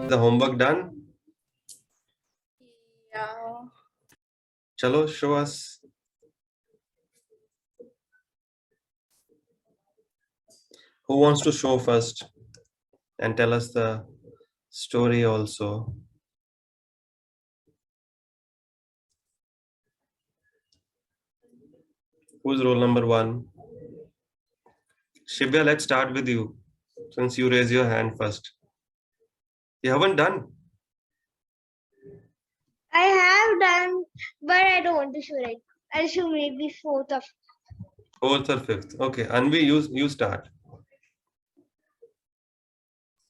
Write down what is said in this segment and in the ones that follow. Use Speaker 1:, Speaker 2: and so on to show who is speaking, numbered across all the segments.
Speaker 1: The homework done?
Speaker 2: Yeah.
Speaker 1: Chalo, show us. Who wants to show first and tell us the story also? Who's roll number 1? Shivya, let's start with you since you raise your hand first. You haven't done?
Speaker 3: I have done, but I don't want to show it. I'll show maybe 4th of.
Speaker 1: 4th or 5th. Okay, Anvi, you start.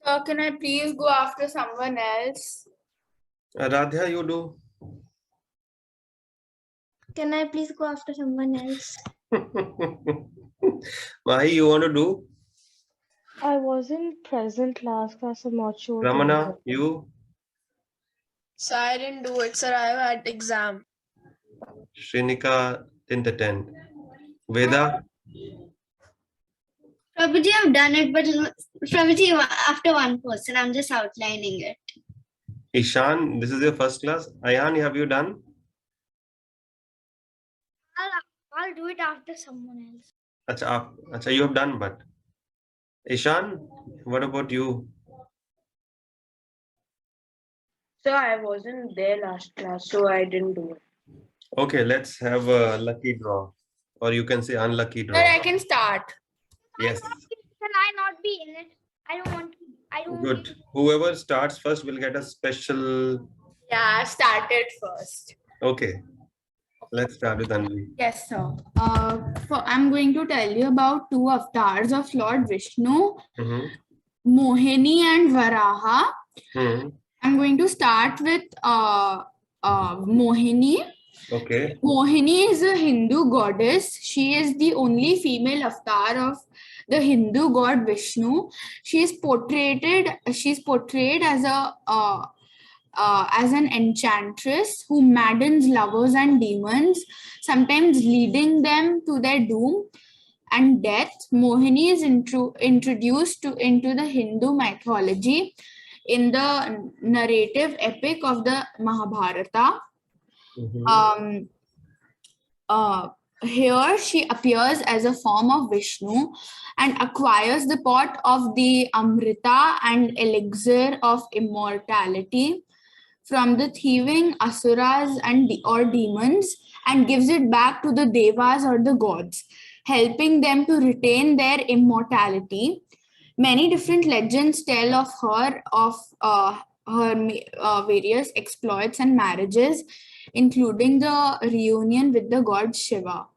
Speaker 2: So can I please go after someone else?
Speaker 1: Radhya, you do.
Speaker 3: Can I please go after someone else?
Speaker 1: Mahi, you want to do?
Speaker 4: I wasn't present last class. I'm not sure.
Speaker 1: Ramana, you?
Speaker 5: So I didn't do it, sir. I had exam.
Speaker 1: Shrinika didn't attend. Veda?
Speaker 6: Prabhuji, I've done it, but Prabhuji, after one person, I'm just outlining it.
Speaker 1: Ishan, this is your first class. Ayan, have you done?
Speaker 3: I'll do it after someone else.
Speaker 1: Acha, you have done, but Ishan, what about you?
Speaker 5: So I wasn't there last class, so I didn't do it.
Speaker 1: Okay, let's have a lucky draw, or you can say unlucky draw.
Speaker 2: Sir, I can start.
Speaker 1: Yes,
Speaker 3: Can I not be in it? I don't want to. I don't.
Speaker 1: good. Whoever starts first will get a special.
Speaker 2: Yeah, I started first.
Speaker 1: Okay, let's start with Anvi.
Speaker 2: Yes, sir. I'm going to tell you about two avatars of Lord Vishnu,
Speaker 1: Mhm.
Speaker 2: Mohini and Varaha.
Speaker 1: Hmm.
Speaker 2: I'm going to start with Mohini.
Speaker 1: Okay.
Speaker 2: Mohini is a Hindu goddess. She is the only female avatar of the Hindu god Vishnu. She's portrayed as as an enchantress who maddens lovers and demons, sometimes leading them to their doom and death. Mohini is introduced into the Hindu mythology in the narrative epic of the Mahabharata.
Speaker 1: Mhm.
Speaker 2: Here she appears as a form of Vishnu and acquires the pot of the Amrita and elixir of immortality from the thieving asuras or demons and gives it back to the devas or the gods, helping them to retain their immortality. Many different legends tell of her various exploits and marriages, including the reunion with the god Shiva.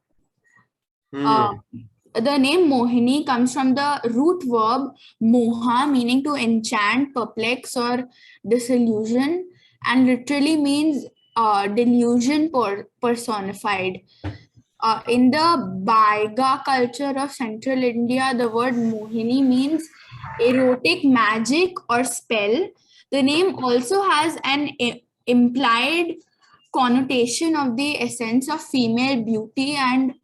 Speaker 2: The name Mohini comes from the root verb moha, meaning to enchant, perplex, or disillusion, and literally means delusion personified. In the Baiga culture of central India, the word Mohini means erotic magic or spell. The name also has an implied connotation of the essence of female beauty and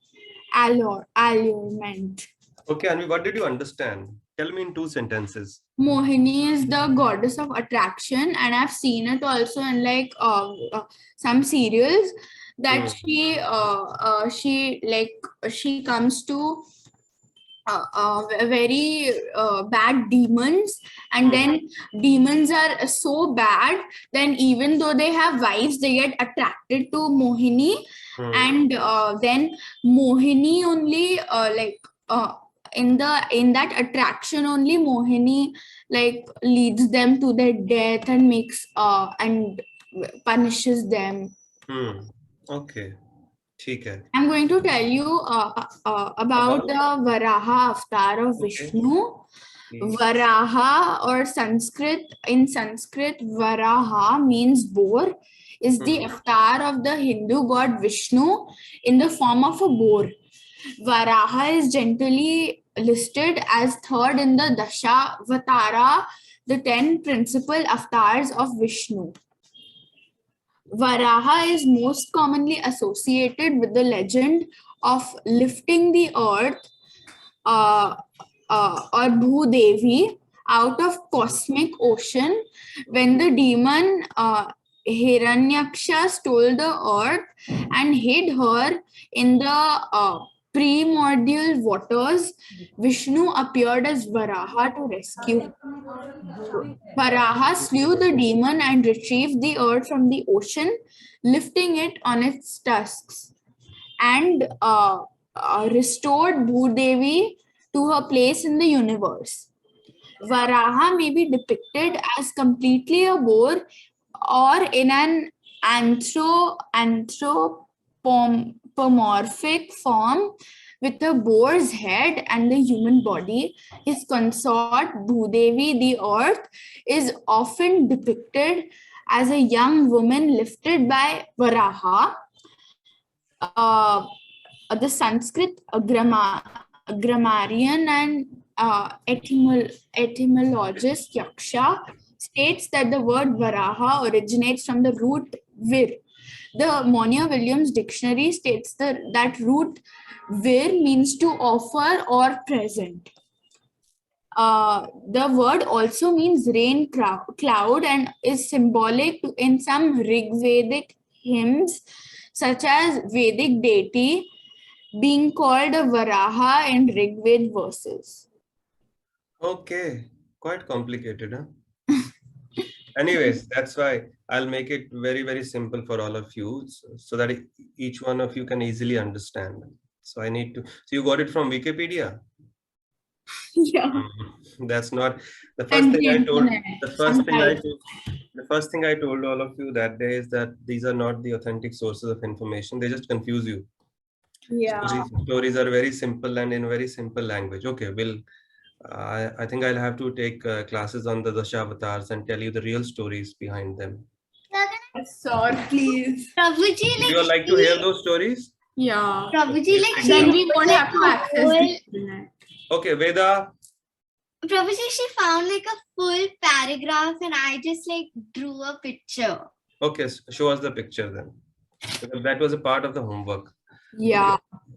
Speaker 2: allurement.
Speaker 1: Okay, Anvi, what did you understand? Tell me in 2 sentences.
Speaker 2: Mohini is the goddess of attraction, and I've seen it also in like some serials that she comes to very bad demons, and then demons are so bad, then even though they have wives, they get attracted to Mohini, and then Mohini only in that attraction only Mohini leads them to their death and makes and punishes them.
Speaker 1: Okay. Okay.
Speaker 2: I'm going to tell you about the Varaha avatar of Vishnu.
Speaker 1: Please.
Speaker 2: Varaha or in Sanskrit, Varaha means boar, is the avatar of the Hindu god Vishnu in the form of a boar. Varaha is generally listed as third in the Dashavatara, the 10 principal avatars of Vishnu. Varaha is most commonly associated with the legend of lifting the earth or Bhudevi out of cosmic ocean when the demon Hiranyaksha stole the earth and hid her in the primordial waters. Vishnu appeared as Varaha to rescue. Varaha slew the demon and retrieved the earth from the ocean, lifting it on its tusks, and restored Bhudevi to her place in the universe. Varaha may be depicted as completely a boar or in an anthropomorphic form with a boar's head and the human body. His consort, Bhudevi, the earth, is often depicted as a young woman lifted by Varaha. The Sanskrit grammarian and etymologist Yaksha states that the word Varaha originates from the root vir. The Monia-Williams dictionary states that root vir means to offer or present. The word also means rain cloud and is symbolic in some Rigvedic hymns, such as Vedic deity being called a Varaha in Rigved verses.
Speaker 1: Okay, quite complicated, huh? Anyways, that's why I'll make it very, very simple for all of you so that each one of you can easily understand. So I need to, so you got it from Wikipedia?
Speaker 2: Yeah.
Speaker 1: That's not the first
Speaker 2: And
Speaker 1: thing
Speaker 2: the
Speaker 1: I told.
Speaker 2: internet,
Speaker 1: The first thing I
Speaker 2: sometimes.
Speaker 1: told. The first thing I told all of you that day is that these are not the authentic sources of information. They just confuse you.
Speaker 2: Yeah.
Speaker 1: Stories are very simple and in very simple language. Okay, I think I'll have to take classes on the Dashavatars and tell you the real stories behind them.
Speaker 2: Sorry, please.
Speaker 6: Prabhuji,
Speaker 1: Would you all like to hear those stories?
Speaker 2: Yeah.
Speaker 6: Prabhuji, like
Speaker 2: Then
Speaker 6: she
Speaker 2: we won't have to
Speaker 6: found
Speaker 2: access
Speaker 6: a
Speaker 2: the internet.
Speaker 1: Okay, Veda.
Speaker 6: Prabhuji, she found like a full paragraph and I just like drew a picture.
Speaker 1: Okay, show us the picture then. Because that was a part of the homework.
Speaker 2: Yeah.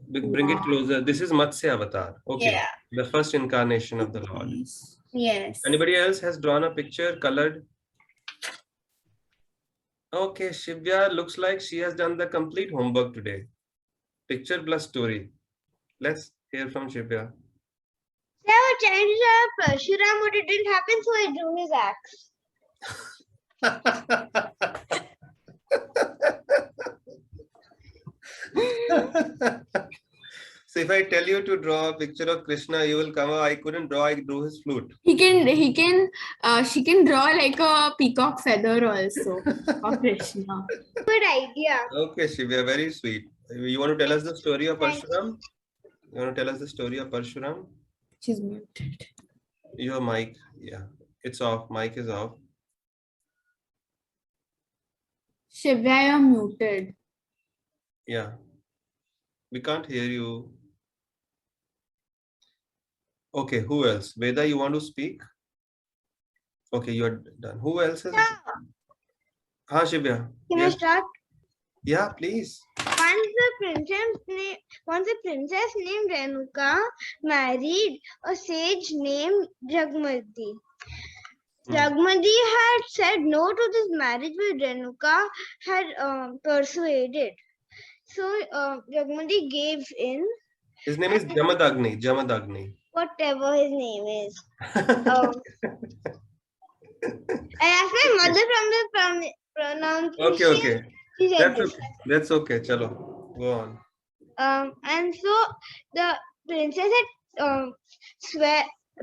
Speaker 1: Bring it closer. This is Matsya Avatar. Okay.
Speaker 6: Yeah.
Speaker 1: The first incarnation of the Lord.
Speaker 6: Yes.
Speaker 1: Anybody else has drawn a picture, colored? Okay, Shivya looks like she has done the complete homework today. Picture plus story. Let's hear from Shivya.
Speaker 3: So I was trying to draw Parshuram, but it didn't happen, so I drew his axe.
Speaker 1: So if I tell you to draw a picture of Krishna, you will come. I couldn't draw. I drew his flute.
Speaker 2: She can draw like a peacock feather also of Krishna.
Speaker 3: Good idea.
Speaker 1: Okay, Shivya, very sweet. You want to tell us the story of
Speaker 3: Thank
Speaker 1: Parshuram? You want to tell us the story of Parshuram?
Speaker 2: She's muted.
Speaker 1: Your mic, yeah, it's off. Mic is off.
Speaker 2: Shivya, you're muted.
Speaker 1: Yeah, we can't hear you. Okay, who else? Veda, you want to speak? Okay, you're done. Who else is? Ha, Shivya.
Speaker 3: Can I
Speaker 1: Yes.
Speaker 3: start?
Speaker 1: Yeah, please.
Speaker 3: Once a princess named Renuka married a sage named Jagmati. Jagmati had said no to this marriage, but Renuka had persuaded. So Jagmati gave in,
Speaker 1: His name is Jamadagni. Jamadagni.
Speaker 3: whatever his name is. I asked my mother from the pronunciation.
Speaker 1: Okay.
Speaker 3: She said this.
Speaker 1: That's okay. Chalo, go on.
Speaker 3: And so the princess had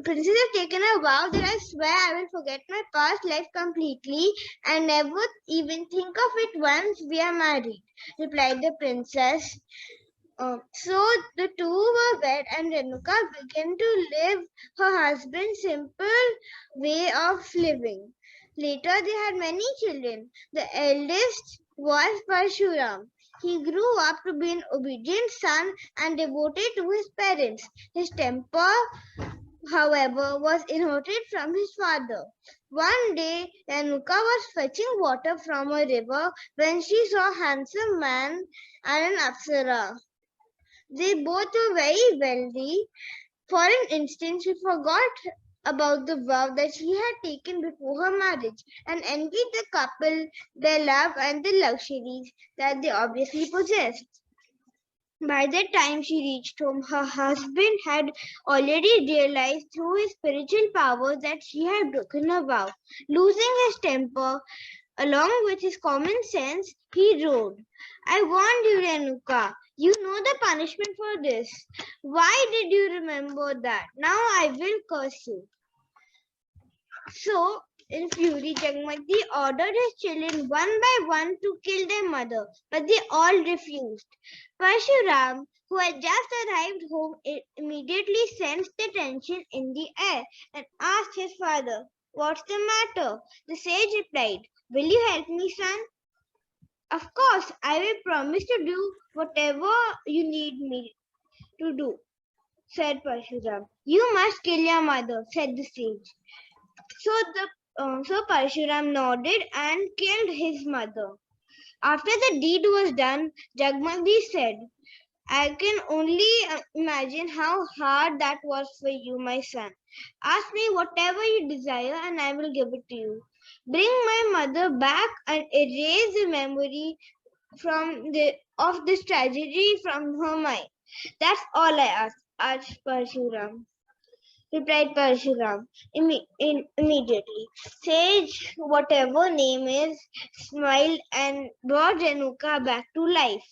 Speaker 3: princess had taken a vow that I swear I will forget my past life completely and never even think of it once we are married, replied the princess. So the two were wed and Renuka began to live her husband's simple way of living. Later they had many children. The eldest was Parshuram. He grew up to be an obedient son and devoted to his parents. His temper, however, was inherited from his father. One day, Renuka was fetching water from a river when she saw a handsome man and an Apsara. They both were very wealthy. For an instant, she forgot about the vow that she had taken before her marriage and envied the couple, their love, and the luxuries that they obviously possessed. By the time she reached home, her husband had already realized through his spiritual powers that she had broken her vow. Losing his temper, along with his common sense, he wrote, I warned you, Renuka. You know the punishment for this. Why did you remember that? Now I will curse you. So, in fury, Jagmati ordered his children one by one to kill their mother, but they all refused. Parshuram, who had just arrived home, immediately sensed the tension in the air and asked his father, What's the matter? The sage replied, Will you help me, son? Of course, I will promise to do whatever you need me to do, said Parshuram. You must kill your mother, said the sage. So Parshuram nodded and killed his mother. After the deed was done, Jagmati said, I can only imagine how hard that was for you, my son. Ask me whatever you desire and I will give it to you. Bring my mother back and erase the memory of this tragedy from her mind. That's all I asked Parshuram. Replied Parshuram immediately. Sage, whatever name is, smiled and brought Renuka back to life.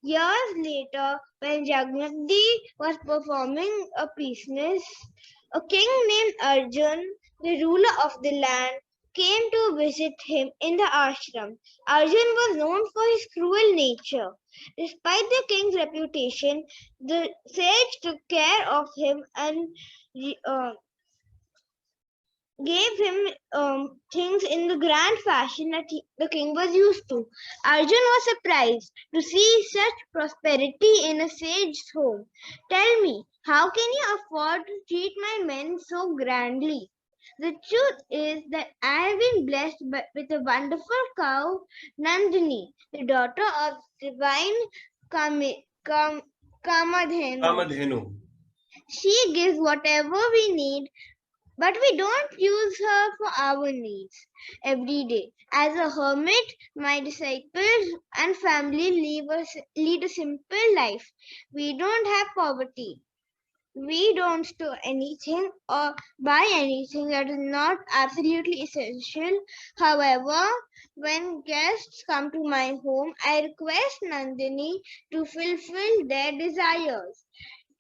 Speaker 3: Years later, when Jagnati was performing a business, a king named Arjun, the ruler of the land, came to visit him in the ashram. Arjun was known for his cruel nature. Despite the king's reputation, the sage took care of him and uh, gave him things in the grand fashion that the king was used to. Arjun was surprised to see such prosperity in a sage's home. Tell me, how can you afford to treat my men so grandly? The truth is that I have been blessed with a wonderful cow, Nandini, the daughter of divine Kamadhenu.
Speaker 1: Kamadhenu.
Speaker 3: She gives whatever we need, but we don't use her for our needs every day. As a hermit, my disciples and family lead a simple life. We don't have poverty. We don't store anything or buy anything that is not absolutely essential. However, when guests come to my home, I request Nandini to fulfill their desires.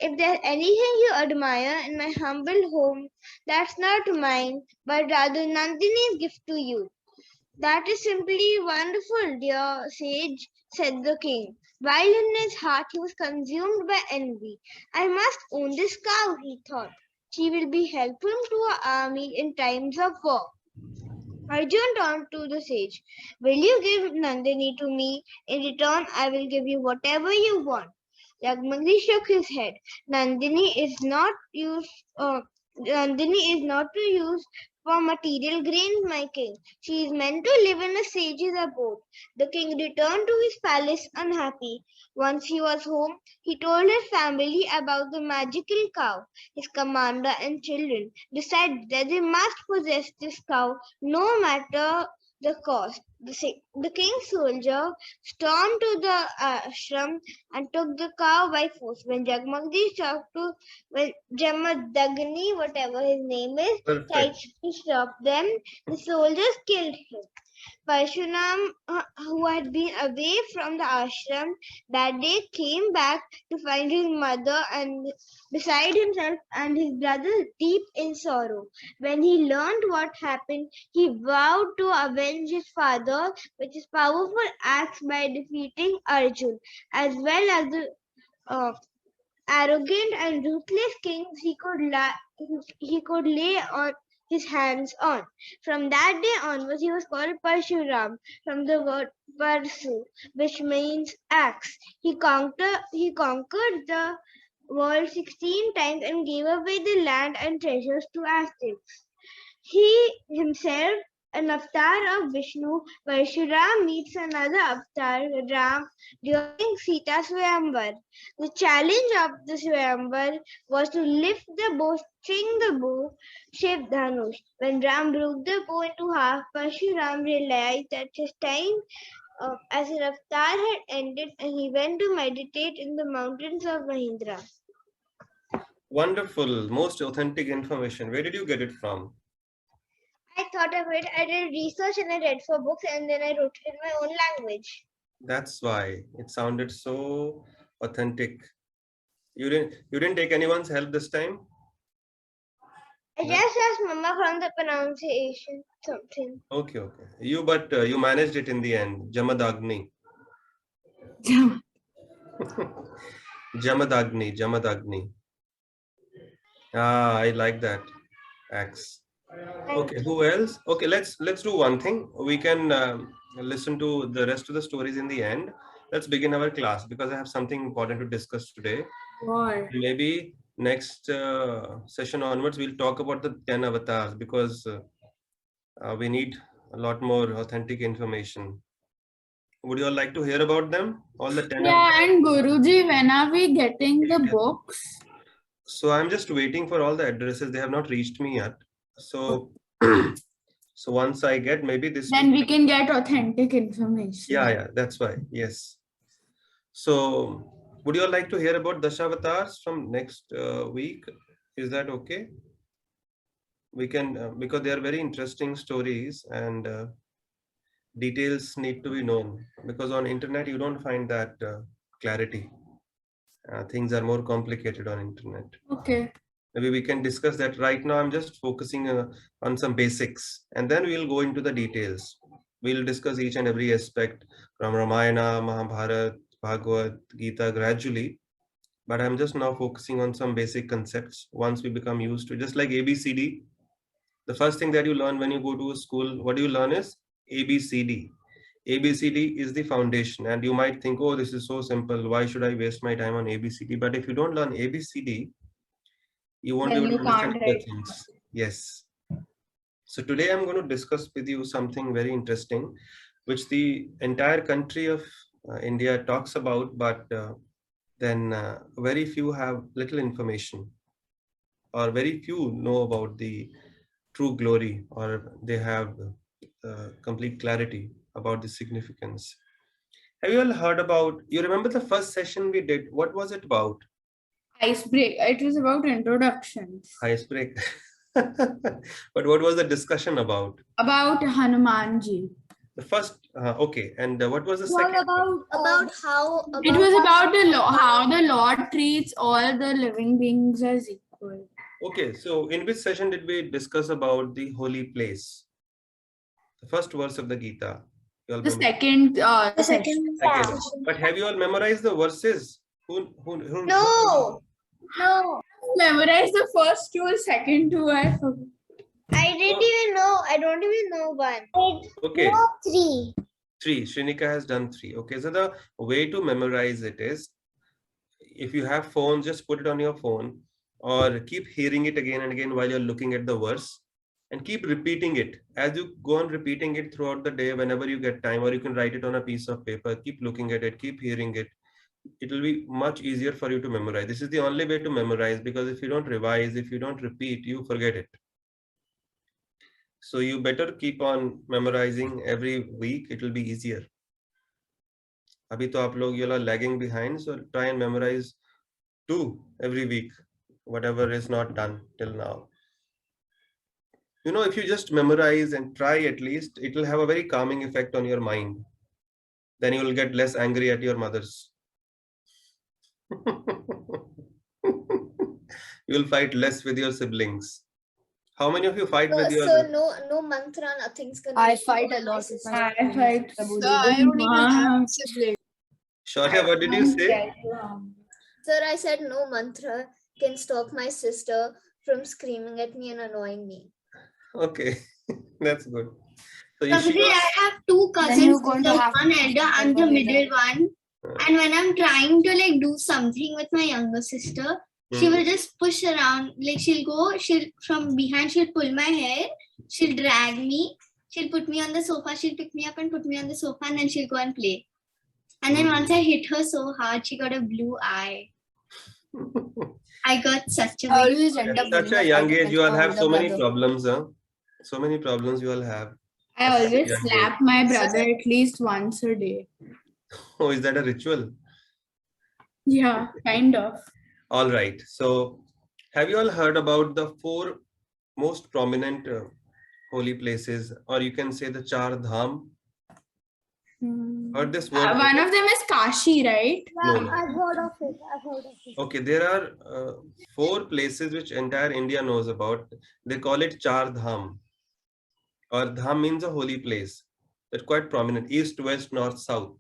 Speaker 3: If there's anything you admire in my humble home, that's not mine, but rather Nandini's gift to you. That is simply wonderful, dear sage, said the king. While in his heart he was consumed by envy. I must own this cow, he thought. She will be helpful to our army in times of war. Arjun turned to the sage. Will you give Nandini to me? In return, I will give you whatever you want. Jagmati shook his head. Nandini is not to use for material gains, my king. She is meant to live in a sage's abode. The king returned to his palace unhappy. Once he was home, he told his family about the magical cow. His commander and children decided that they must possess this cow no matter the cost. The king's soldier stormed to the ashram and took the cow by force. When Jamadagni, whatever his name is, tried
Speaker 1: Perfect.
Speaker 3: to stop them, the soldiers killed him. Parshuram, who had been away from the ashram that day, came back to find his mother and beside himself and his brothers deep in sorrow. When he learned what happened, he vowed to avenge his father with his powerful axe by defeating Arjun, as well as the arrogant and ruthless kings he could lay on his hands on. From that day onwards, he was called Parshuram from the word Parsu, which means axe. He conquered the world 16 times and gave away the land and treasures to Aztecs. He himself an avatar of Vishnu, Parshuram meets another avatar, Ram, during Sita Swayamvar. The challenge of the Swayamvar was to lift the bow, string the bow, Shiv Dhanush. When Ram broke the bow into half, Parshuram realized that his time as an avatar had ended and he went to meditate in the mountains of Mahindra.
Speaker 1: Wonderful, most authentic information. Where did you get it from?
Speaker 3: I thought of it, I did research and I read 4 books and then I wrote it in my own language.
Speaker 1: That's why it sounded so authentic. You didn't take anyone's help this time?
Speaker 3: I just asked Mama from the pronunciation something.
Speaker 1: Okay. You managed it in the end. Jamadagni. Jamadagni. Ah, I like that. Axe. Okay, who else? Okay, let's do one thing. We can listen to the rest of the stories in the end. Let's begin our class because I have something important to discuss today.
Speaker 2: Wow.
Speaker 1: Maybe next session onwards we'll talk about the 10 avatars because we need a lot more authentic information. Would you all like to hear about them? All the 10
Speaker 2: Yeah, and Guruji, when are we getting the books?
Speaker 1: So I'm just waiting for all the addresses. They have not reached me yet. So so once I get maybe this
Speaker 2: Then
Speaker 1: week-
Speaker 2: we can get authentic information.
Speaker 1: yeah, that's why. Yes. So would you all like to hear about Dashavatars from next week? Is that okay? We can because they are very interesting stories and details need to be known because on internet you don't find that clarity. Things are more complicated on internet.
Speaker 2: Okay.
Speaker 1: Maybe we can discuss that. Right now I'm just focusing on some basics and then we'll go into the details. We'll discuss each and every aspect from Ramayana, Mahabharata, Bhagavad Gita gradually, but I'm just now focusing on some basic concepts. Once we become used to, just like ABCD, the first thing that you learn when you go to a school, what do you learn is ABCD. ABCD is the foundation and you might think, oh, this is so simple, why should I waste my time on ABCD? But if you don't learn ABCD, you won't
Speaker 2: Then
Speaker 1: be able
Speaker 2: you
Speaker 1: to understand
Speaker 2: can't
Speaker 1: other
Speaker 2: write.
Speaker 1: things. Yes. So today I'm going to discuss with you something very interesting, which the entire country of India talks about, but then very few have little information or very few know about the true glory or they have complete clarity about the significance. Have you all heard about, you remember the first session we did, what was it about?
Speaker 2: Ice break. It was about introductions.
Speaker 1: Ice break. But what was the discussion about?
Speaker 2: About Hanumanji.
Speaker 1: The first, okay, and what was the second?
Speaker 6: About how
Speaker 2: It was about the how the Lord treats all the living beings as equal.
Speaker 1: Okay, so in which session did we discuss about the holy place? The first verse of the Gita. You all
Speaker 2: The
Speaker 1: remember?
Speaker 2: second
Speaker 6: second
Speaker 1: Second. But have you all memorized the verses? Who
Speaker 3: No.
Speaker 2: memorize the first two, second two I forgot.
Speaker 3: I didn't even know. I don't even know one.
Speaker 1: Okay,
Speaker 3: 3.
Speaker 1: 3. Shrinika has done 3. Okay, so the way to memorize it is, if you have phone, just put it on your phone or keep hearing it again and again while you're looking at the verse and keep repeating it. As you go on repeating it throughout the day, whenever you get time, or you can write it on a piece of paper, keep looking at it, keep hearing it. It will be much easier for you to memorize. This is the only way to memorize because if you don't revise, if you don't repeat, you forget it. So you better keep on memorizing every week. It will be easier. Abhi to aap log, you are lagging behind, so try and memorize 2 every week, whatever is not done till now. You know, if you just memorize and try at least, it will have a very calming effect on your mind. Then you will get less angry at your mothers. You will fight less with your siblings. How many of you fight with your...
Speaker 6: So no mantra, nothing's gonna.
Speaker 4: I fight a lot with my
Speaker 2: I fight.
Speaker 4: siblings.
Speaker 2: So I don't even have
Speaker 4: siblings.
Speaker 1: Shaurya, what did you say?
Speaker 6: Sir, I said no mantra can stop my sister from screaming at me and annoying me.
Speaker 1: Okay, that's good. So you
Speaker 6: Actually,
Speaker 1: should...
Speaker 6: I have 2
Speaker 4: Then
Speaker 6: cousins,
Speaker 4: you're going to
Speaker 6: the
Speaker 4: have
Speaker 6: one
Speaker 4: to
Speaker 6: elder
Speaker 4: fight
Speaker 6: and the
Speaker 4: over
Speaker 6: middle
Speaker 4: there.
Speaker 6: one. And when I'm trying to like do something with my younger sister, she will just push around. Like she'll from behind, she'll pull my hair, she'll drag me,
Speaker 3: she'll put me on the sofa, she'll pick me up and put me on the sofa, and then she'll go and play. And then once I hit her so hard, she got a blue eye. I got such a
Speaker 7: I
Speaker 3: big
Speaker 7: always end
Speaker 1: At
Speaker 7: up
Speaker 1: such
Speaker 7: winning
Speaker 1: a
Speaker 7: a
Speaker 1: young
Speaker 7: fight
Speaker 1: age,
Speaker 7: with
Speaker 1: you all
Speaker 7: my
Speaker 1: have
Speaker 7: older
Speaker 1: so many
Speaker 7: brother.
Speaker 1: problems, huh? So many problems you all have.
Speaker 2: I
Speaker 1: At such a
Speaker 2: always
Speaker 1: young age.
Speaker 2: slap my brother at least once a day.
Speaker 1: Oh, is that a ritual?
Speaker 2: Yeah, kind of.
Speaker 1: All right. So, have you all heard about the 4 most prominent holy places, or you can say the Char Dham? Heard this word?
Speaker 2: One of them is Kashi, right?
Speaker 1: No, no.
Speaker 3: I've heard of it. I've heard of it.
Speaker 1: Okay, there are 4 places which entire India knows about. They call it Char Dham, or Dham means a holy place. They're quite prominent: east, west, north, south.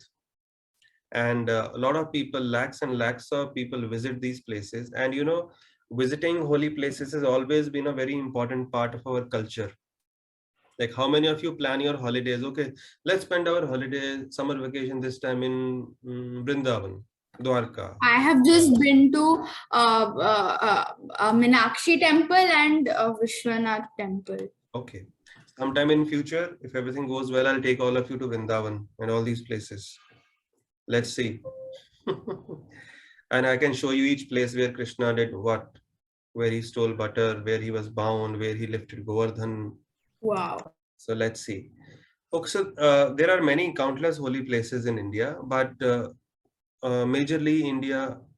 Speaker 1: And a lot of people, lakhs and lakhs of people visit these places. And you know, visiting holy places has always been a very important part of our culture. Like, how many of you plan your holidays? Okay, let's spend our holiday summer vacation this time in Vrindavan, Dwarka.
Speaker 2: I have just been to Meenakshi temple and Vishwanath temple.
Speaker 1: Okay, sometime in future, if everything goes well, I'll take all of you to Vrindavan and all these places. Let's see. And I can show you each place where Krishna did what, where he stole butter, where he was bound, where he lifted Govardhan.
Speaker 2: Wow.
Speaker 1: So let's see. Okay, so there are many countless holy places in India, but majorly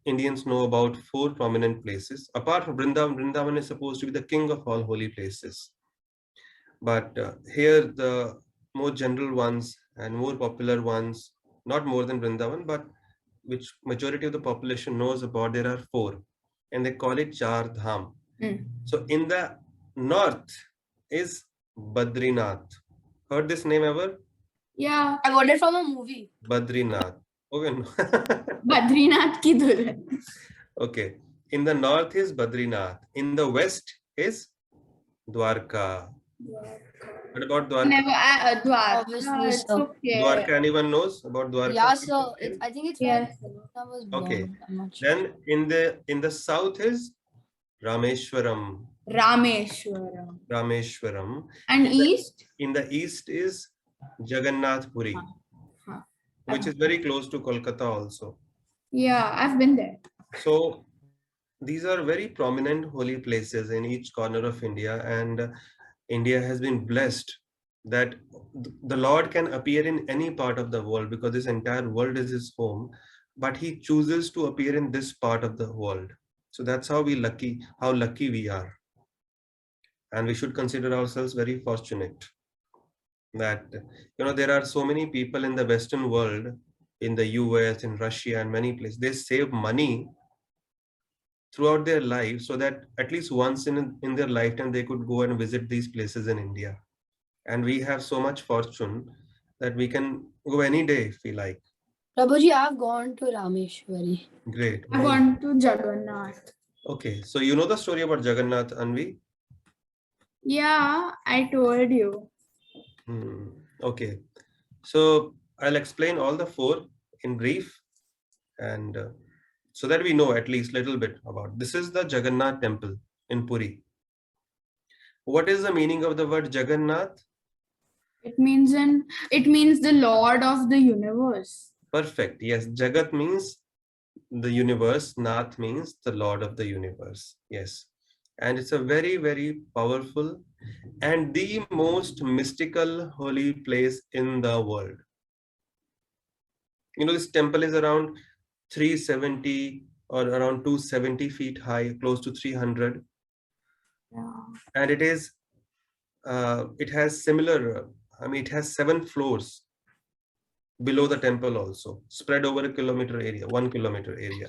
Speaker 1: Indians know about 4 prominent places. Apart from Vrindavan, Vrindavan is supposed to be the king of all holy places. But here the more general ones and more popular ones, not more than Vrindavan, but which majority of the population knows about, there are 4, and they call it Char Dham. So in the north is Badrinath. Heard this name ever?
Speaker 2: Yeah.
Speaker 7: I got it from a movie.
Speaker 1: Badrinath. Okay. No.
Speaker 2: Badrinath ki Dulhan.
Speaker 1: Okay. In the north is Badrinath. In the west is Dwarka. What about Dwarka?
Speaker 2: Never, Dwarka.
Speaker 7: Obviously,
Speaker 2: It's
Speaker 7: sir.
Speaker 2: okay.
Speaker 1: Dwarka, anyone knows about Dwarka?
Speaker 7: Yeah, so I think it's where
Speaker 2: Yes.
Speaker 7: Krishna was born.
Speaker 1: Okay.
Speaker 7: I'm not sure.
Speaker 1: Then in the south is Rameshwaram.
Speaker 2: Rameshwaram.
Speaker 1: Rameshwaram.
Speaker 2: And east?
Speaker 1: In the east is Jagannath Puri,
Speaker 2: Huh.
Speaker 1: which is very close to Kolkata also.
Speaker 2: Yeah, I've been there.
Speaker 1: So these are very prominent holy places in each corner of India, and India has been blessed that the Lord can appear in any part of the world, because this entire world is his home, but he chooses to appear in this part of the world. So that's how lucky we are. And we should consider ourselves very fortunate that, you know, there are so many people in the Western world, in the US, in Russia, and many places. They save money throughout their life so that at least once in their lifetime they could go and visit these places in India. And we have so much fortune that we can go any day if we like.
Speaker 7: Prabhuji, I've gone to Rameshwari.
Speaker 1: Great.
Speaker 2: I've gone to Jagannath.
Speaker 1: Okay, so you know the story about Jagannath, Anvi?
Speaker 2: Yeah, I told you.
Speaker 1: Okay, so I'll explain all the 4 in brief, and so that we know at least a little bit about. This is the Jagannath temple in Puri. What is the meaning of the word Jagannath?
Speaker 2: It means the Lord of the universe.
Speaker 1: Perfect. Yes, Jagat means the universe. Nath means the Lord of the universe. Yes. And it's a very, very powerful and the most mystical holy place in the world. You know, this temple is around 370 or around 270 feet high, close to 300.
Speaker 2: Yeah.
Speaker 1: And it is, it has similar, it has 7 floors below the temple also, spread over 1 kilometer area.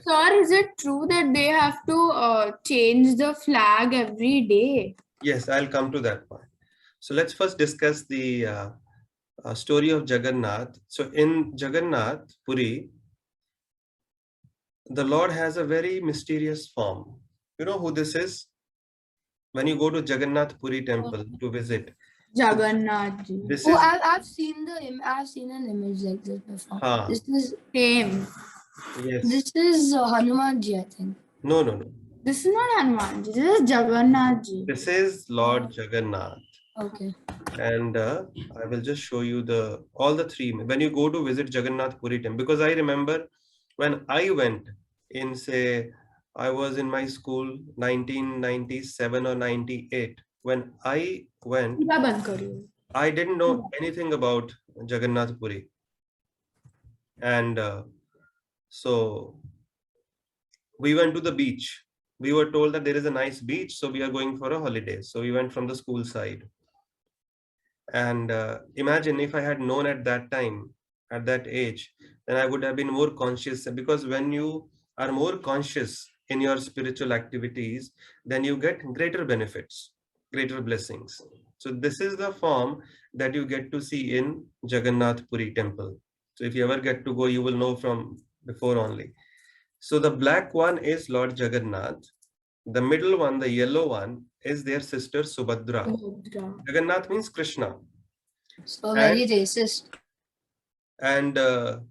Speaker 2: Sir, is it true that they have to change the flag every day?
Speaker 1: Yes, I'll come to that point. So let's first discuss the story of Jagannath. So in Jagannath Puri, the Lord has a very mysterious form. You know who this is? When you go to Jagannath Puri temple to visit,
Speaker 2: Jagannath ji.
Speaker 1: this
Speaker 7: Oh,
Speaker 1: is
Speaker 7: I've seen an image like this before.
Speaker 1: Haan.
Speaker 7: This is
Speaker 2: Same.
Speaker 1: Yes.
Speaker 7: This is Hanuman ji, I think.
Speaker 1: No.
Speaker 2: This is not Hanuman ji. This is Jagannath ji.
Speaker 1: This is Lord Jagannath.
Speaker 7: Okay.
Speaker 1: And I will just show you all the three. When you go to visit Jagannath Puri temple, because I remember when I went in, say, I was in my school 1997 or 98. When I went,
Speaker 2: पूरा बंद करियो.
Speaker 1: I didn't know anything about Jagannath Puri. And so we went to the beach. We were told that there is a nice beach, so we are going for a holiday. So we went from the school side. And imagine if I had known at that time, at that age, then I would have been more conscious, because when you are more conscious in your spiritual activities, then you get greater benefits, greater blessings. So this is the form that you get to see in Jagannath Puri temple. So if you ever get to go, you will know from before only. So the black one is Lord Jagannath. The middle one, the yellow one, is their sister Subhadra. Jagannath means Krishna.
Speaker 7: So very racist.
Speaker 1: And the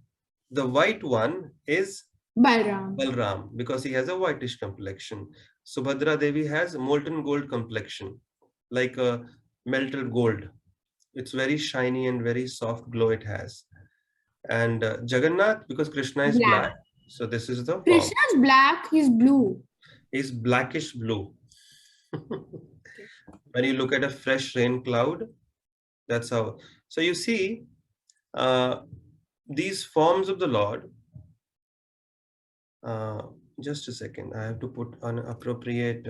Speaker 1: white one is
Speaker 2: Balram.
Speaker 1: Balram, because he has a whitish complexion. Subhadra Devi has molten gold complexion, like a melted gold. It's very shiny and very soft glow it has. And Jagannath, because Krishna is black. So this is the form.
Speaker 2: Krishna's black, he's blue.
Speaker 1: Is blackish blue. When you look at a fresh rain cloud, that's how. So you see these forms of the Lord. Just a second, I have to put on appropriate.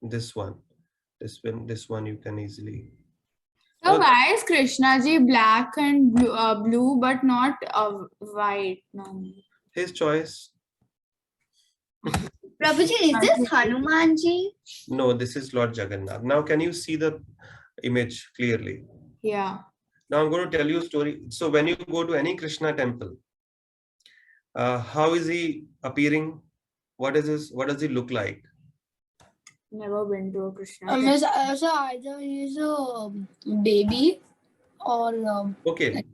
Speaker 1: This one you can easily.
Speaker 2: So why is Krishna ji black and blue but not white? No.
Speaker 1: His choice.
Speaker 3: Prabhuji, is this Hanumanji?
Speaker 1: No, this is Lord Jagannath. Now, can you see the image clearly?
Speaker 2: Yeah.
Speaker 1: Now, I'm going to tell you a story. So, when you go to any Krishna temple, how is he appearing? What does he look like?
Speaker 2: Never been to a Krishna.
Speaker 7: So either he's a baby or
Speaker 1: Okay.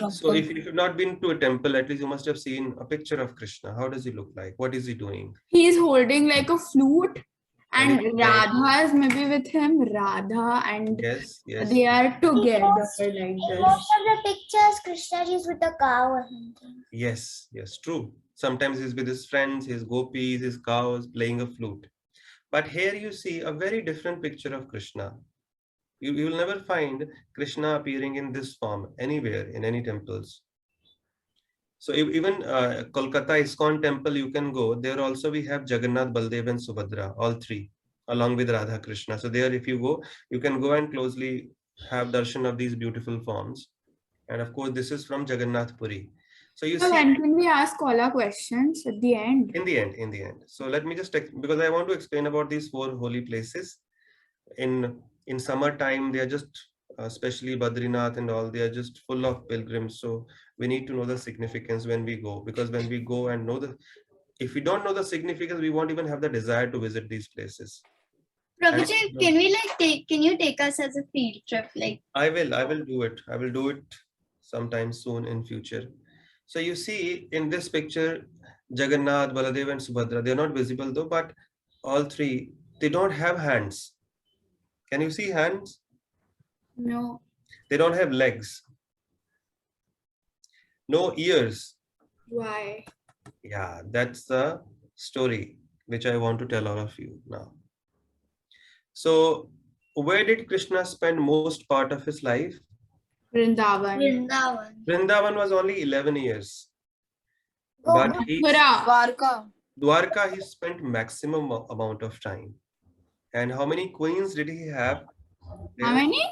Speaker 1: So if you have not been to a temple, at least you must have seen a picture of Krishna. How does he look like? What is he doing?
Speaker 2: He's holding like a flute, and
Speaker 1: And
Speaker 2: Radha is maybe with him. Radha and
Speaker 1: yes,
Speaker 2: they are together like
Speaker 3: In
Speaker 2: this.
Speaker 3: most of the pictures, Krishna is with a cow or something.
Speaker 1: yes, true. Sometimes he's with his friends, his gopis, his cows, playing a flute. But here you see a very different picture of Krishna. You will never find Krishna appearing in this form anywhere in any temples. So even Kolkata ISKCON temple, you can go. There also we have Jagannath, Baldev and Subhadra, all three, along with Radha Krishna. So there, if you go, you can go and closely have darshan of these beautiful forms. And of course, this is from Jagannath Puri. So you
Speaker 2: So
Speaker 1: see,
Speaker 2: when can we ask all our questions at the end?
Speaker 1: in the end. So let me just, because I want to explain about these 4 holy places. In summertime, they are just, especially Badrinath and all, they are just full of pilgrims. So we need to know the significance when we go, because when we go and if we don't know the significance, we won't even have the desire to visit these places.
Speaker 3: Prabhuji, can you take us as a field trip? Like,
Speaker 1: I will do it. I will do it sometime soon in future. So you see in this picture, Jagannath, Baladev and Subhadra, they are not visible though, but all three, they don't have hands. Can you see hands?
Speaker 2: No.
Speaker 1: They don't have legs. No ears.
Speaker 2: Why?
Speaker 1: Yeah, that's the story which I want to tell all of you now. So where did Krishna spend most part of his life?
Speaker 2: Vrindavan.
Speaker 1: Vrindavan was only 11 years. But Dwarka, he spent maximum amount of time. And how many queens did he have?
Speaker 2: How many?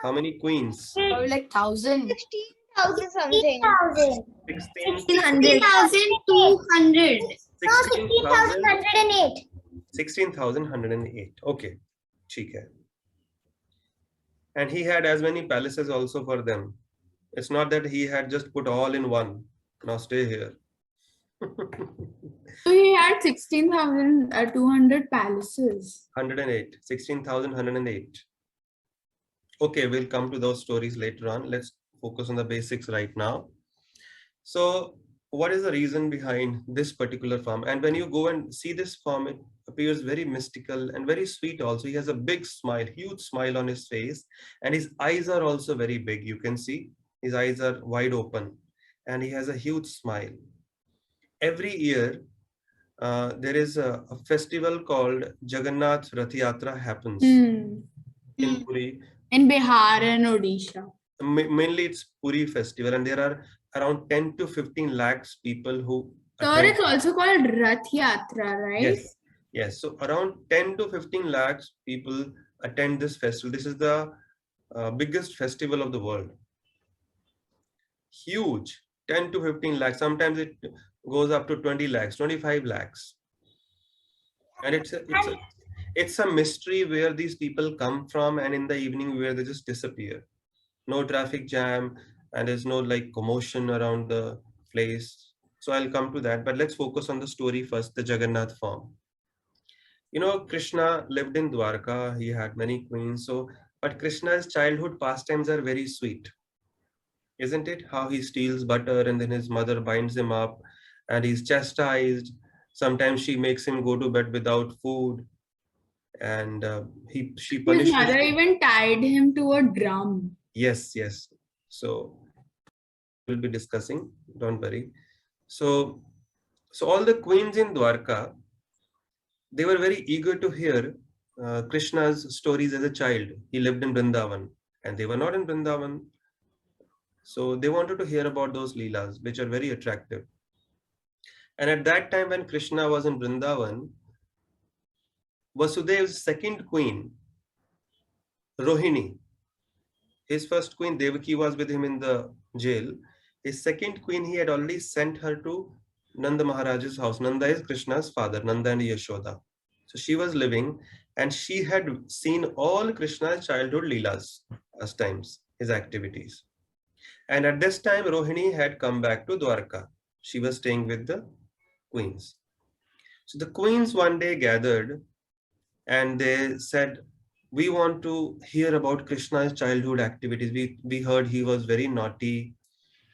Speaker 1: How many queens?
Speaker 7: probably like 1,000.
Speaker 3: 16,000 something.
Speaker 1: 16,200.
Speaker 3: 16,200.
Speaker 1: 16,108. 16,108. Okay. ठीक है. And he had as many palaces also for them. It's not that he had just put all in one. Now stay here.
Speaker 2: So he had 16,200 palaces.
Speaker 1: 108. 16,108. Okay, we'll come to those stories later on. Let's focus on the basics right now. So what is the reason behind this particular form? And when you go and see this form, appears very mystical and very sweet also. He has a big smile, huge smile on his face, and his eyes are also very big. You can see his eyes are wide open, and he has a huge smile. Every year, there is a festival called Jagannath Rath Yatra happens
Speaker 2: Hmm.
Speaker 1: in Puri.
Speaker 2: In Bihar and Odisha.
Speaker 1: Mainly it's Puri festival, and there are around 10 to 15 lakhs people who
Speaker 2: Sir,
Speaker 1: attend.
Speaker 2: it's also called Rath Yatra, right?
Speaker 1: Yes, yes. So around 10 to 15 lakhs people attend this festival. This is the biggest festival of the world. Huge, 10 to 15 lakhs. Sometimes it goes up to 20 lakhs, 25 lakhs. And it's a mystery where these people come from, and in the evening where they just disappear. No traffic jam, and there's no like commotion around the place. So I'll come to that, but let's focus on the story first, the Jagannath form. You know, Krishna lived in Dwarka. He had many queens. So, but Krishna's childhood pastimes are very sweet, isn't it? How he steals butter and then his mother binds him up, and he's chastised. Sometimes she makes him go to bed without food, and she
Speaker 2: His
Speaker 1: punishes
Speaker 2: mother
Speaker 1: him.
Speaker 2: even tied him to a drum.
Speaker 1: Yes, yes. So we'll be discussing. Don't worry. So, all the queens in Dwarka, they were very eager to hear Krishna's stories as a child. He lived in Vrindavan, and they were not in Vrindavan. So they wanted to hear about those leelas, which are very attractive. And at that time, when Krishna was in Vrindavan, Vasudev's second queen, Rohini, his first queen Devaki was with him in the jail. His second queen, he had already sent her to Nanda Maharaj's house. Nanda is Krishna's father, Nanda and Yashoda. So she was living, and she had seen all Krishna's childhood leelas, pastimes, his activities. And at this time, Rohini had come back to Dwarka. She was staying with the queens. So the queens one day gathered, and they said, we want to hear about Krishna's childhood activities. We heard he was very naughty,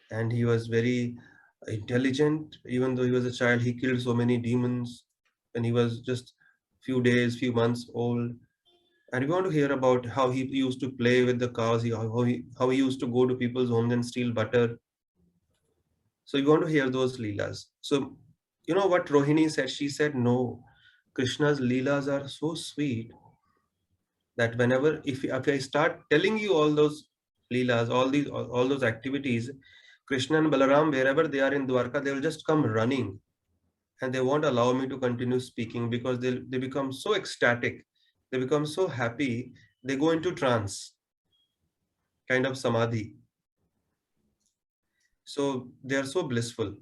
Speaker 1: and he was very intelligent. Even though he was a child, he killed so many demons when he was just few days, few months old. And we want to hear about how he used to play with the cows, how he used to go to people's homes and steal butter. So we want to hear those leelas. So you know what Rohini said? She said, no, Krishna's leelas are so sweet that whenever, if I start telling you all those leelas, all those activities, Krishna and Balaram, wherever they are in Dwarka, they will just come running, and they won't allow me to continue speaking, because they become so ecstatic, they become so happy, they go into trance, kind of samadhi. So they are so blissful.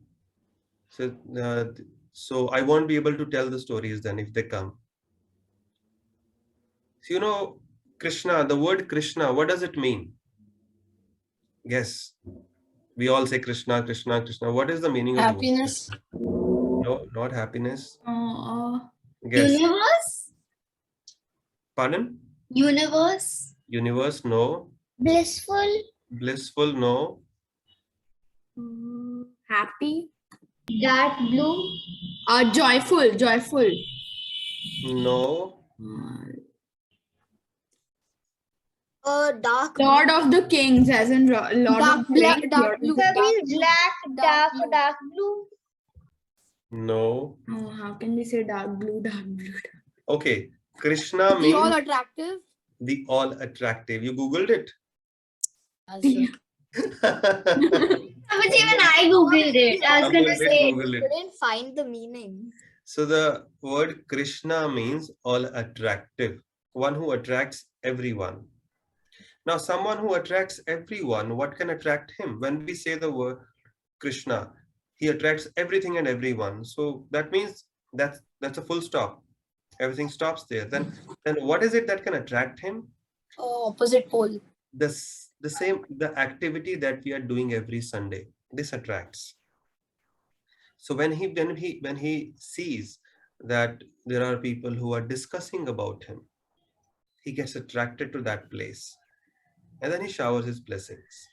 Speaker 1: So I won't be able to tell the stories then if they come. So, you know, Krishna, the word Krishna, what does it mean? Guess. We all say Krishna, Krishna, Krishna. What is the meaning of
Speaker 7: Happiness.
Speaker 1: the word? No, not happiness. Guess.
Speaker 6: Universe?
Speaker 1: Pardon?
Speaker 6: Universe?
Speaker 1: Universe, no.
Speaker 3: Blissful.
Speaker 1: Blissful, no.
Speaker 2: Happy.
Speaker 3: Dark blue.
Speaker 2: Joyful.
Speaker 1: No.
Speaker 6: Dark
Speaker 2: Lord of the Kings, as in Lord
Speaker 7: Dark
Speaker 2: of the
Speaker 7: bla-
Speaker 2: Rings.
Speaker 7: dark
Speaker 2: Lord of
Speaker 7: blue.
Speaker 2: the-
Speaker 3: That means black,
Speaker 7: Dark
Speaker 3: dark,
Speaker 7: blue.
Speaker 3: dark blue.
Speaker 1: No.
Speaker 2: Oh, how can we say dark blue?
Speaker 1: Okay. Krishna
Speaker 7: The all
Speaker 1: means
Speaker 7: attractive.
Speaker 1: the all attractive. You Googled it?
Speaker 7: Also.
Speaker 3: But even I googled it. I was
Speaker 1: Someone
Speaker 3: gonna
Speaker 1: did
Speaker 3: say.
Speaker 1: Google it.
Speaker 6: Couldn't find the meaning.
Speaker 1: So the word Krishna means all attractive, one who attracts everyone. Now, someone who attracts everyone, what can attract him? When we say the word Krishna, he attracts everything and everyone. So that means that's a full stop. Everything stops there. Then what is it that can attract him?
Speaker 7: Opposite pole.
Speaker 1: The activity that we are doing every Sunday. This attracts. So when he sees that there are people who are discussing about him, he gets attracted to that place, and then he showers his blessings.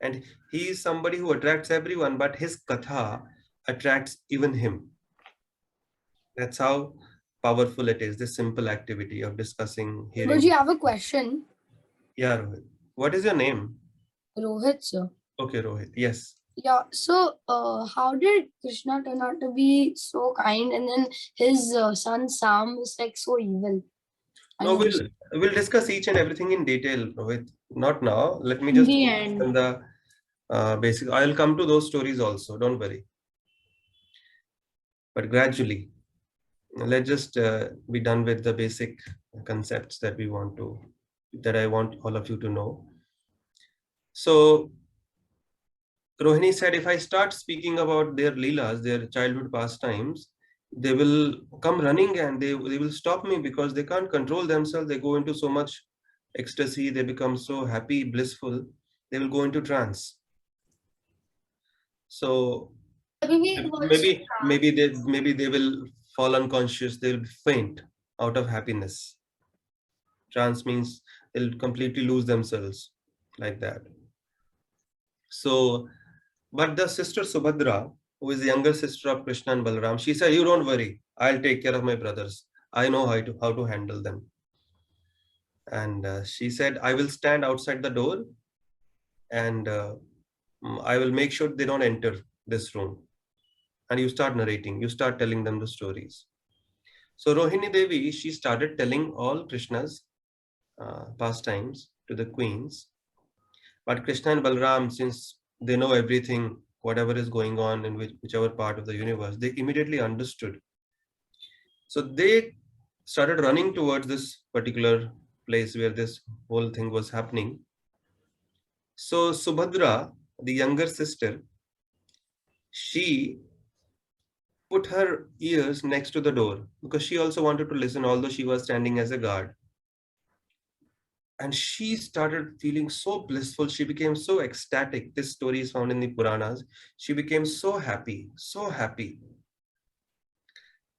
Speaker 1: And he is somebody who attracts everyone, but his katha attracts even him. That's how powerful it is, this simple activity of discussing, hearing.
Speaker 7: Guruji, I have a question.
Speaker 1: Yeah, Rohit. What is your name?
Speaker 7: Rohit, sir.
Speaker 1: Okay, Rohit. Yes.
Speaker 7: Yeah, so how did Krishna turn out to be so kind and then his son Sam was like so evil? I
Speaker 1: No,
Speaker 7: mean,
Speaker 1: we'll discuss each and everything in detail, Rohit. Not now. Let me
Speaker 2: In
Speaker 1: just
Speaker 2: the
Speaker 1: focus
Speaker 2: end.
Speaker 1: on the basic. I'll come to those stories also. Don't worry. But gradually, let's just be done with the basic concepts that I want all of you to know. So Rohini said, if I start speaking about their leelas, their childhood pastimes, they will come running and they will stop me because they can't control themselves. They go into so much ecstasy. They become so happy, blissful. They will go into trance. So maybe they will fall unconscious. They will faint out of happiness. Trance means they'll completely lose themselves like that. So, but the sister Subhadra, who is the younger sister of Krishna and Balaram, she said, "You don't worry, I'll take care of my brothers. I know how to handle them." And she said, "I will stand outside the door, and I will make sure they don't enter this room." And you start narrating, you start telling them the stories. So Rohini Devi, she started telling all Krishna's pastimes to the queens. But Krishna and Balram, since they know everything, whatever is going on in whichever part of the universe, they immediately understood. So they started running towards this particular place where this whole thing was happening. So Subhadra, the younger sister, she put her ears next to the door because she also wanted to listen, although she was standing as a guard. And she started feeling so blissful. She became so ecstatic. This story is found in the Puranas. She became so happy, so happy.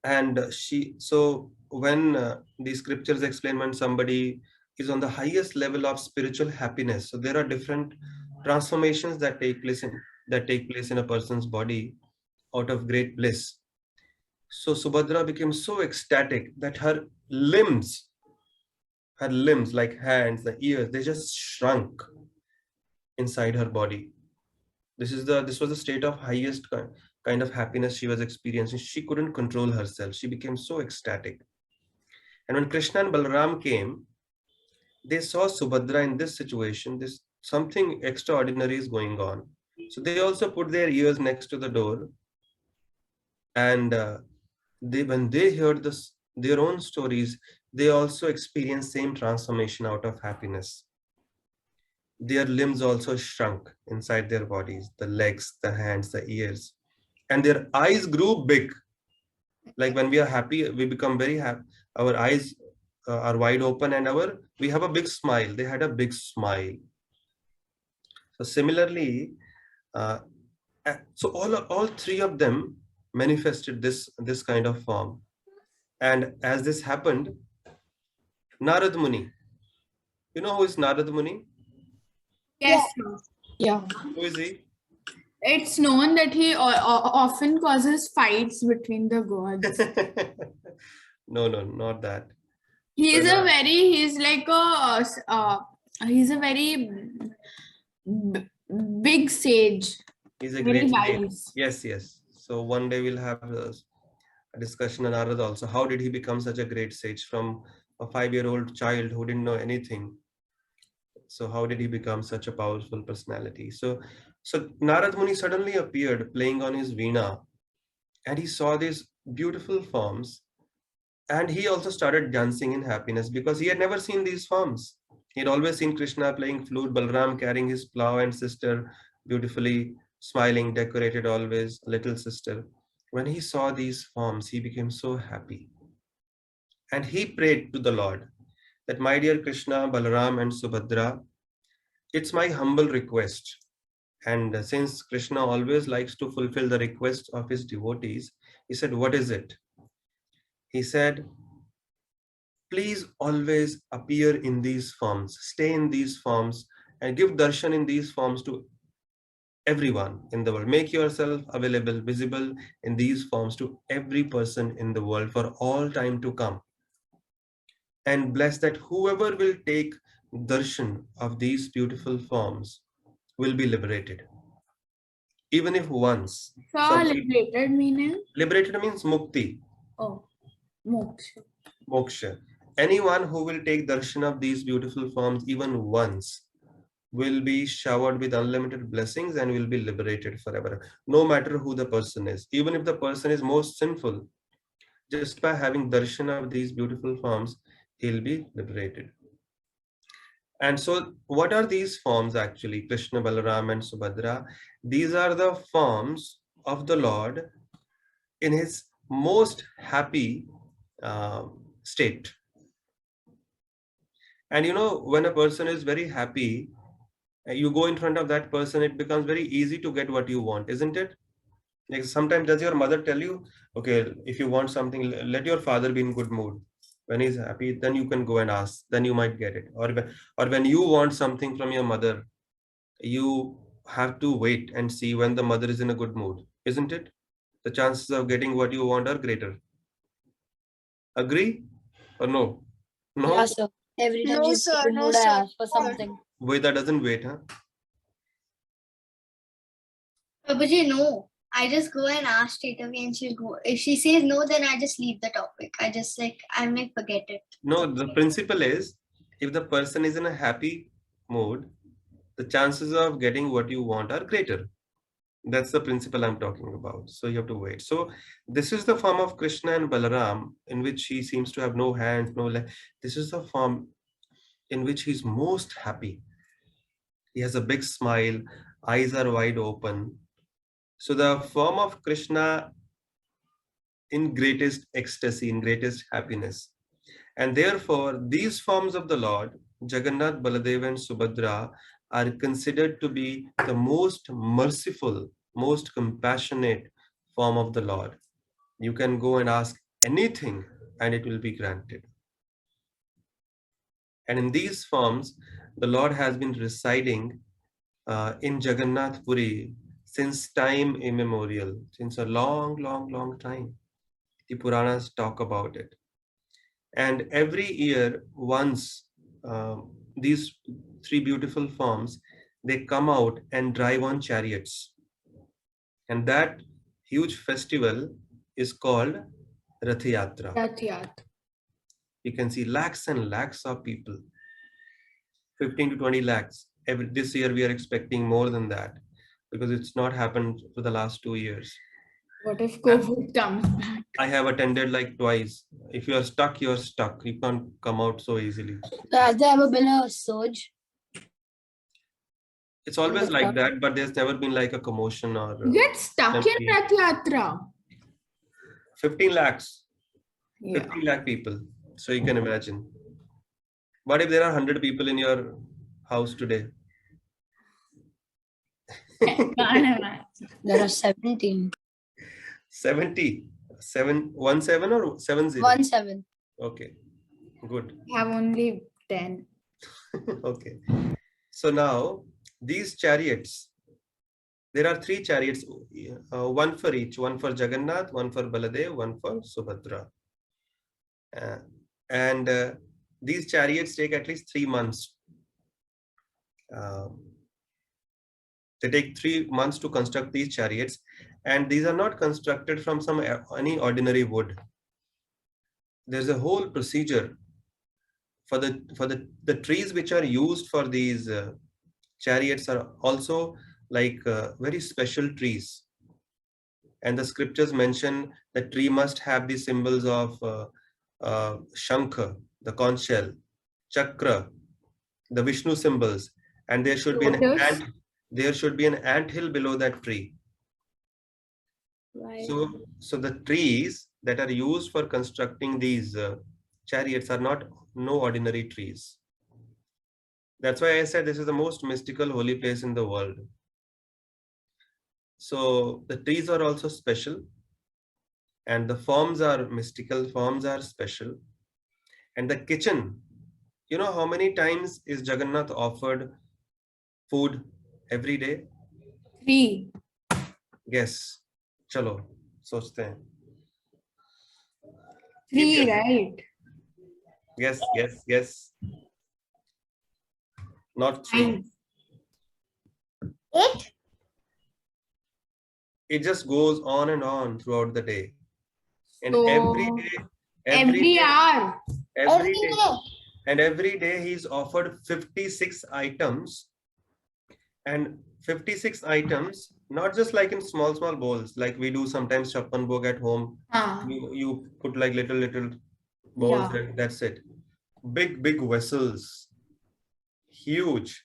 Speaker 1: And so when the scriptures explain when somebody is on the highest level of spiritual happiness, so there are different transformations that take place in a person's body out of great bliss. So Subhadra became so ecstatic that her limbs like hands, the ears, they just shrunk inside her body. This was the state of highest kind of happiness she was experiencing. She couldn't control herself. She became so ecstatic. And when Krishna and Balaram came, they saw Subhadra in this situation. This something extraordinary is going on. So they also put their ears next to the door, and when they heard their own stories, they also experienced same transformation out of happiness. Their limbs also shrunk inside their bodies, the legs, the hands, the ears, and their eyes grew big. Like when we are happy, we become very happy. Our eyes are wide open, and we have a big smile. They had a big smile. So similarly, so all three of them manifested this kind of form. And as this happened, Narad Muni, you know who is Narad Muni?
Speaker 2: Yes, sir.
Speaker 7: yeah.
Speaker 1: Who is he?
Speaker 2: It's known that he often causes fights between the gods.
Speaker 1: No, not that.
Speaker 2: He's
Speaker 1: So
Speaker 2: he's like he's a very big sage.
Speaker 1: he's a
Speaker 2: Very
Speaker 1: great sage.
Speaker 2: wise.
Speaker 1: Yes. So one day we'll have a discussion on Narad also. How did he become such a great sage from a 5-year-old child who didn't know anything? So how did he become such a powerful personality? So Narad Muni suddenly appeared playing on his veena, and he saw these beautiful forms, and he also started dancing in happiness because he had never seen these forms. He had always seen Krishna playing flute, Balram carrying his plow, and sister beautifully smiling, decorated always, little sister. When he saw these forms, he became so happy. And he prayed to the Lord that, my dear Krishna, Balaram, and Subhadra, it's my humble request. And since Krishna always likes to fulfill the requests of his devotees, he said, what is it? He said, please always appear in these forms, stay in these forms, and give darshan in these forms to everyone in the world. Make yourself available, visible in these forms to every person in the world for all time to come. And bless that whoever will take darshan of these beautiful forms will be liberated. Even if once.
Speaker 2: So liberated meaning?
Speaker 1: Liberated means mukti,
Speaker 2: Oh, moksha.
Speaker 1: moksha. Anyone who will take darshan of these beautiful forms even once will be showered with unlimited blessings and will be liberated forever. No matter who the person is. Even if the person is most sinful, just by having darshan of these beautiful forms, he'll be liberated. And so, what are these forms actually? Krishna, Balaram, and Subhadra. These are the forms of the Lord in his most happy state. And you know, when a person is very happy, you go in front of that person, it becomes very easy to get what you want, isn't it? Like sometimes, does your mother tell you, okay, if you want something, let your father be in good mood. When he's happy, then you can go and ask, then you might get it. Or when you want something from your mother, you have to wait and see when the mother is in a good mood, isn't it? The chances of getting what you want are greater. Agree or no? No?
Speaker 7: Yeah, sir. Every time
Speaker 3: No,
Speaker 7: she's
Speaker 3: sir.
Speaker 7: in
Speaker 3: No,
Speaker 7: mood, I
Speaker 3: sir.
Speaker 7: ask for something.
Speaker 1: Veda doesn't wait, huh?
Speaker 8: Babaji, no. I just go and ask straight away and she'll go. If she says no, then I just leave the topic. I may forget it.
Speaker 1: No, the principle is if the person is in a happy mood, the chances of getting what you want are greater. That's the principle I'm talking about. So you have to wait. So this is the form of Krishna and Balaram in which he seems to have no hands, no legs. This is the form in which he's most happy. He has a big smile, eyes are wide open. So the form of Krishna in greatest ecstasy, in greatest happiness. And therefore, these forms of the Lord, Jagannath, Baladev, and Subhadra, are considered to be the most merciful, most compassionate form of the Lord. You can go and ask anything and it will be granted. And in these forms, the Lord has been residing in Jagannath Puri since time immemorial, since a long, long, long time. The Puranas talk about it. And every year, once these three beautiful forms, they come out and drive on chariots. And that huge festival is called Rath Yatra.
Speaker 2: Rath Yatra.
Speaker 1: You can see lakhs and lakhs of people, 15 to 20 lakhs. This year we are expecting more than that because it's not happened for the last 2 years.
Speaker 2: What if COVID comes back?
Speaker 1: I have attended like twice. If you are stuck, you are stuck. You can't come out so easily.
Speaker 7: Has there ever been a surge?
Speaker 1: It's always like that, but there's never been like a commotion or
Speaker 2: You get stuck in Rath Yatra.
Speaker 1: 15 lakhs,
Speaker 2: Yeah.
Speaker 1: 50 lakh people. So you can imagine. What if there are 100 people in your house today?
Speaker 2: Can't imagine.
Speaker 7: There are 17.
Speaker 1: 70. 717 or 70?
Speaker 7: 17.
Speaker 1: Okay, good.
Speaker 2: I have only 10.
Speaker 1: Okay. So now these chariots, there are 3 chariots, one for each, one for Jagannath, one for Baladev, one for Subhadra. And these chariots take at least 3 months. They take 3 months to construct these chariots, and these are not constructed from any ordinary wood. There's a whole procedure for the trees which are used for these chariots are also like very special trees. And the scriptures mention that tree must have the symbols of Shankha, the conch shell, Chakra, the Vishnu symbols, and there should be an ant hill below that tree.
Speaker 7: Right.
Speaker 1: So the trees that are used for constructing these chariots are no ordinary trees. That's why I said this is the most mystical holy place in the world. So the trees are also special, and the forms are mystical, forms are special. And the kitchen, you know how many times is Jagannath offered food every day?
Speaker 2: 3.
Speaker 1: Guess. Chalo, sochte hain.
Speaker 2: 3, right?
Speaker 1: Guess. Not 3.
Speaker 2: 9.
Speaker 3: 8.
Speaker 1: It just goes on and on throughout the day. And
Speaker 2: So, every hour.
Speaker 1: every day. And every day he's offered 56 items. And 56 items, not just like in small bowls, like we do sometimes chappan bhog at home. You put like little bowls
Speaker 2: Yeah.
Speaker 1: and that's it. Big vessels. Huge.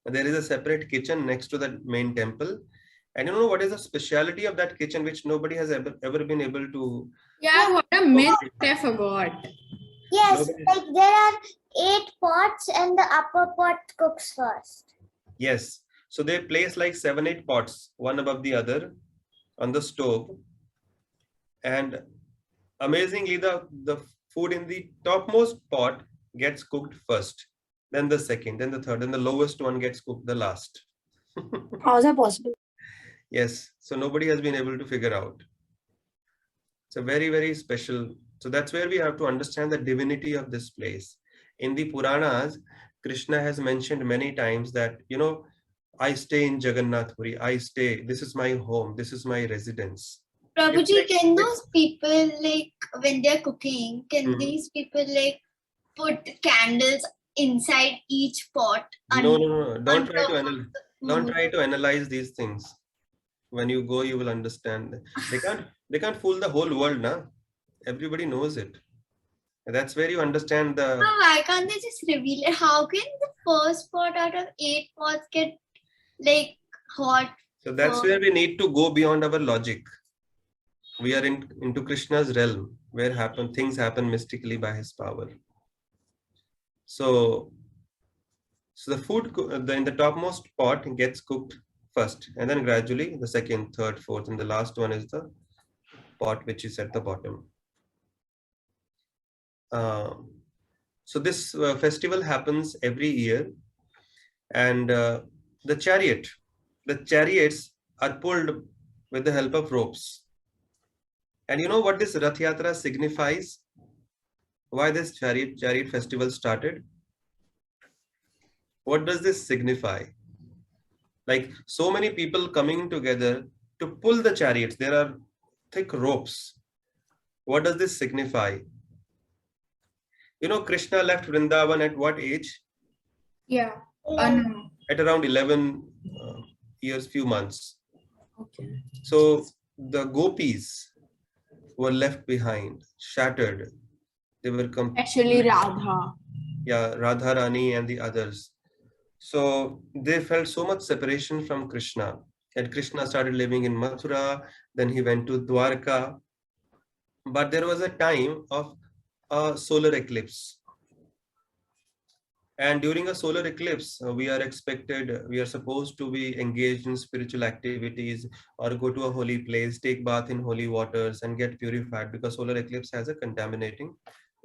Speaker 1: There is a separate kitchen next to the main temple. And you know what is the speciality of that kitchen which nobody has ever been able to...
Speaker 2: Yeah, what a myth I forgot.
Speaker 3: Yes,
Speaker 1: Nobody-
Speaker 3: like there are 8 pots and the upper pot cooks first.
Speaker 1: Yes. So they place like 7-8 pots, one above the other on the stove. And amazingly, the food in the topmost pot gets cooked first, then the second, then the third, then the lowest one gets cooked the last.
Speaker 7: How is that possible?
Speaker 1: Yes. So nobody has been able to figure out. It's a very special. So that's where we have to understand the divinity of this place. In the Puranas, Krishna has mentioned many times that, you know, I stay in Jagannath Puri. This is my home. This is my residence.
Speaker 8: Prabhuji, can those people, like, when they're cooking, can
Speaker 1: Mhm.
Speaker 8: these people, like, put candles inside each pot?
Speaker 1: No.
Speaker 8: on
Speaker 1: Don't try
Speaker 8: top
Speaker 1: to
Speaker 8: of
Speaker 1: analyze.
Speaker 8: the
Speaker 1: Don't
Speaker 8: food?
Speaker 1: try to analyze these things. When you go, you will understand. They can't fool the whole world, na? Everybody knows it. And that's where you understand the...
Speaker 8: So why can't they just reveal it? How can the first pot out of 8 pots get, like, hot?
Speaker 1: So that's where we need to go beyond our logic. We are into Krishna's realm, where things happen mystically by his power. So the food in the topmost pot gets cooked first, and then gradually the second, third, fourth, and the last one is the pot which is at the bottom. So this festival happens every year, and the chariots are pulled with the help of ropes. And you know what this Rath Yatra signifies? Why this chariot festival started? What does this signify? Like so many people coming together to pull the chariots. There are thick ropes. What does this signify? You know, Krishna left Vrindavan at what age?
Speaker 2: Yeah. No.
Speaker 1: At around 11 years, few months.
Speaker 2: Okay.
Speaker 1: So the gopis were left behind, shattered. They were
Speaker 2: Especially Radha.
Speaker 1: Yeah, Radha Rani and the others. So they felt so much separation from Krishna. And Krishna started living in Mathura, then he went to Dwarka. But there was a time of a solar eclipse. And during a solar eclipse, we are supposed to be engaged in spiritual activities or go to a holy place, take bath in holy waters and get purified, because solar eclipse has a contaminating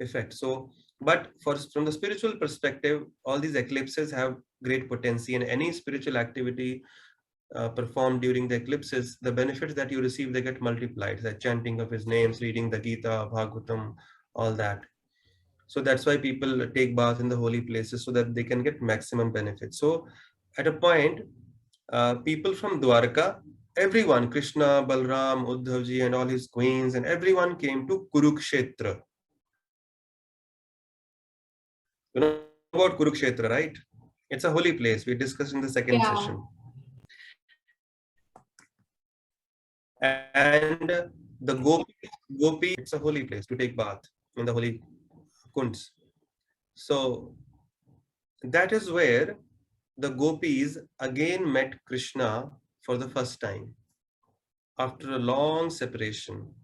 Speaker 1: effect. So, but from the spiritual perspective, all these eclipses have great potency, and any spiritual activity performed during the eclipses, the benefits that you receive, they get multiplied. The chanting of his names, reading the Gita, Bhagavatam, all that. So that's why people take bath in the holy places, so that they can get maximum benefit. So at a point, people from Dwarka, everyone, Krishna, Balram, Uddhavji and all his queens, and everyone came to Kurukshetra. You know about Kurukshetra, right? It's a holy place. We discussed in the second session. And the Gopi, it's a holy place to take bath in the holy kunds. So that is where the gopis again met Krishna for the first time after a long separation,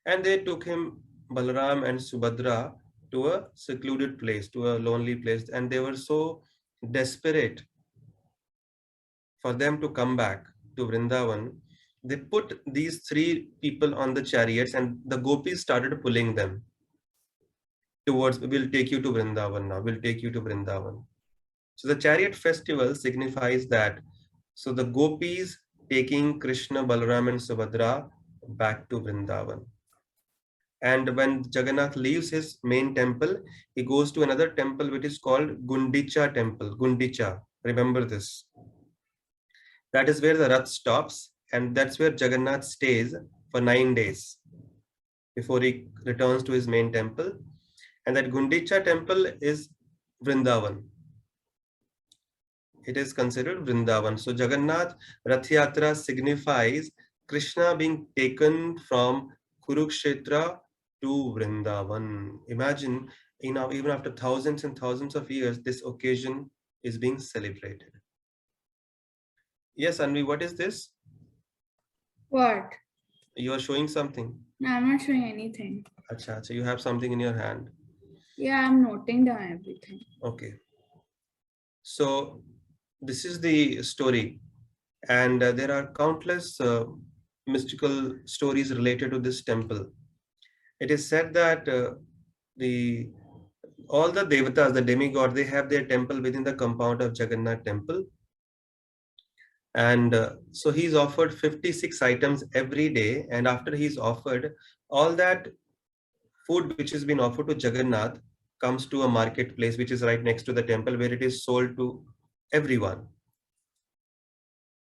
Speaker 1: and they took him, Balaram and Subhadra, to a secluded place, to a lonely place, and they were so desperate for them to come back to Vrindavan. They put these 3 people on the chariots, and the gopis started pulling them towards, we'll take you to Vrindavan now, we'll take you to Vrindavan. So the chariot festival signifies that So the gopis taking Krishna, Balaram and Subhadra back to Vrindavan. And when Jagannath leaves his main temple, he goes to another temple which is called Gundicha temple. Gundicha, remember this. That is where the Rath stops, and that's where Jagannath stays for 9 days before he returns to his main temple. And that Gundicha temple is Vrindavan. It is considered Vrindavan. So Jagannath Rath Yatra signifies Krishna being taken from Kurukshetra to Vrindavan. Imagine, even after thousands and thousands of years, this occasion is being celebrated. Yes, Anvi, what is this?
Speaker 2: What?
Speaker 1: You are showing something.
Speaker 2: No, I'm not showing anything.
Speaker 1: Acha, so you have something in your hand.
Speaker 2: Yeah, I'm noting down everything.
Speaker 1: Okay. So this is the story, and there are countless mystical stories related to this temple. It is said that all the devatas, the demigod, they have their temple within the compound of Jagannath temple. And so he's offered 56 items every day, and after he's offered, all that food which has been offered to Jagannath comes to a marketplace which is right next to the temple, where it is sold to everyone.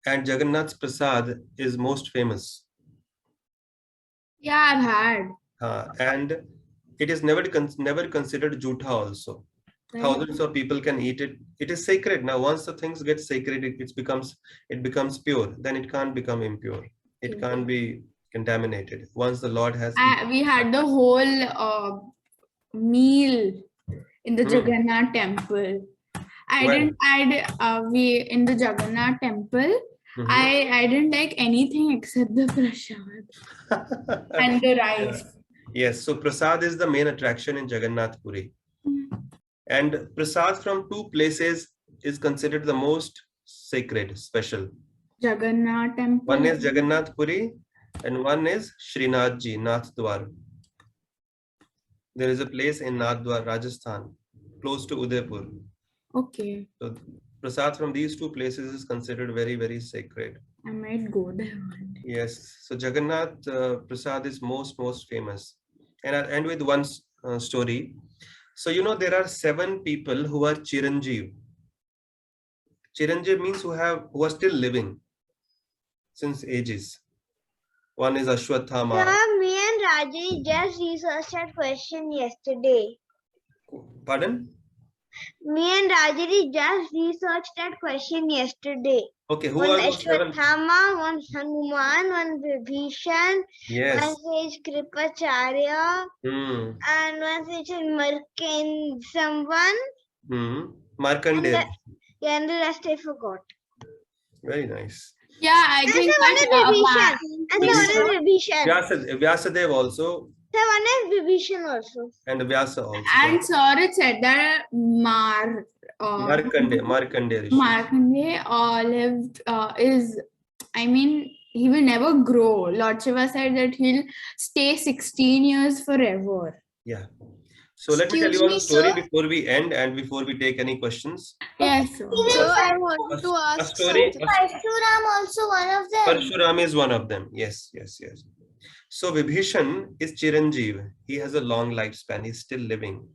Speaker 1: And Jagannath's prasad is most famous.
Speaker 2: Yeah, I've had.
Speaker 1: And it is never considered jutha also.
Speaker 2: Right.
Speaker 1: Thousands of people can eat it. It is sacred. Now, once the things get sacred, it becomes pure. Then it can't become impure. It can't be contaminated. Once the Lord has
Speaker 2: We had the whole meal in the Jagannath temple. We in the Jagannath temple. I didn't like anything except the prasad and the rice.
Speaker 1: Yes, so prasad is the main attraction in Jagannath Puri. And prasad from two places is considered the most sacred, special.
Speaker 2: Jagannath temple.
Speaker 1: One is Jagannath Puri and one is Srinathji, Nathdwar. There is a place in Nathdwar, Rajasthan, close to Udaipur.
Speaker 2: Okay.
Speaker 1: So prasad from these two places is considered very, very sacred.
Speaker 2: I might go there one day.
Speaker 1: Yes, so Jagannath prasad is most famous. And I'll end with one story. So there are 7 people who are Chiranjeev. Chiranjeev means who are still living since ages. One is Ashwatthama.
Speaker 3: Sir, me and Rajesh just researched that question yesterday.
Speaker 1: Pardon?
Speaker 3: Me and Rajesh just researched that question yesterday.
Speaker 1: Okay, who
Speaker 3: One
Speaker 1: are those 7?
Speaker 3: Ashwatthama, one Hanuman, one Vibhishan,
Speaker 1: Yes.
Speaker 3: one says Kripacharya, and one says Markandeya, someone.
Speaker 1: Markandeya.
Speaker 3: And the rest I forgot.
Speaker 1: Very nice.
Speaker 2: Yeah, I
Speaker 3: And
Speaker 2: think
Speaker 3: the one is Vibhishan. And the one is Vibhishan.
Speaker 1: Vyasadev also.
Speaker 3: The one is Vibhishan also.
Speaker 1: And Vyasa also.
Speaker 2: And sir, it said that
Speaker 1: Markandeya
Speaker 2: lived he will never grow. Lord Shiva said that he'll stay 16 years forever.
Speaker 1: Yeah. So let me tell you one story before we end and before we take any questions.
Speaker 2: Yes, sir.
Speaker 8: So I want to ask
Speaker 1: story.
Speaker 3: Parshuram also one of them.
Speaker 1: Parshuram is one of them. Yes. So Vibhishan is Chiranjeev. He has a long lifespan. He's still living.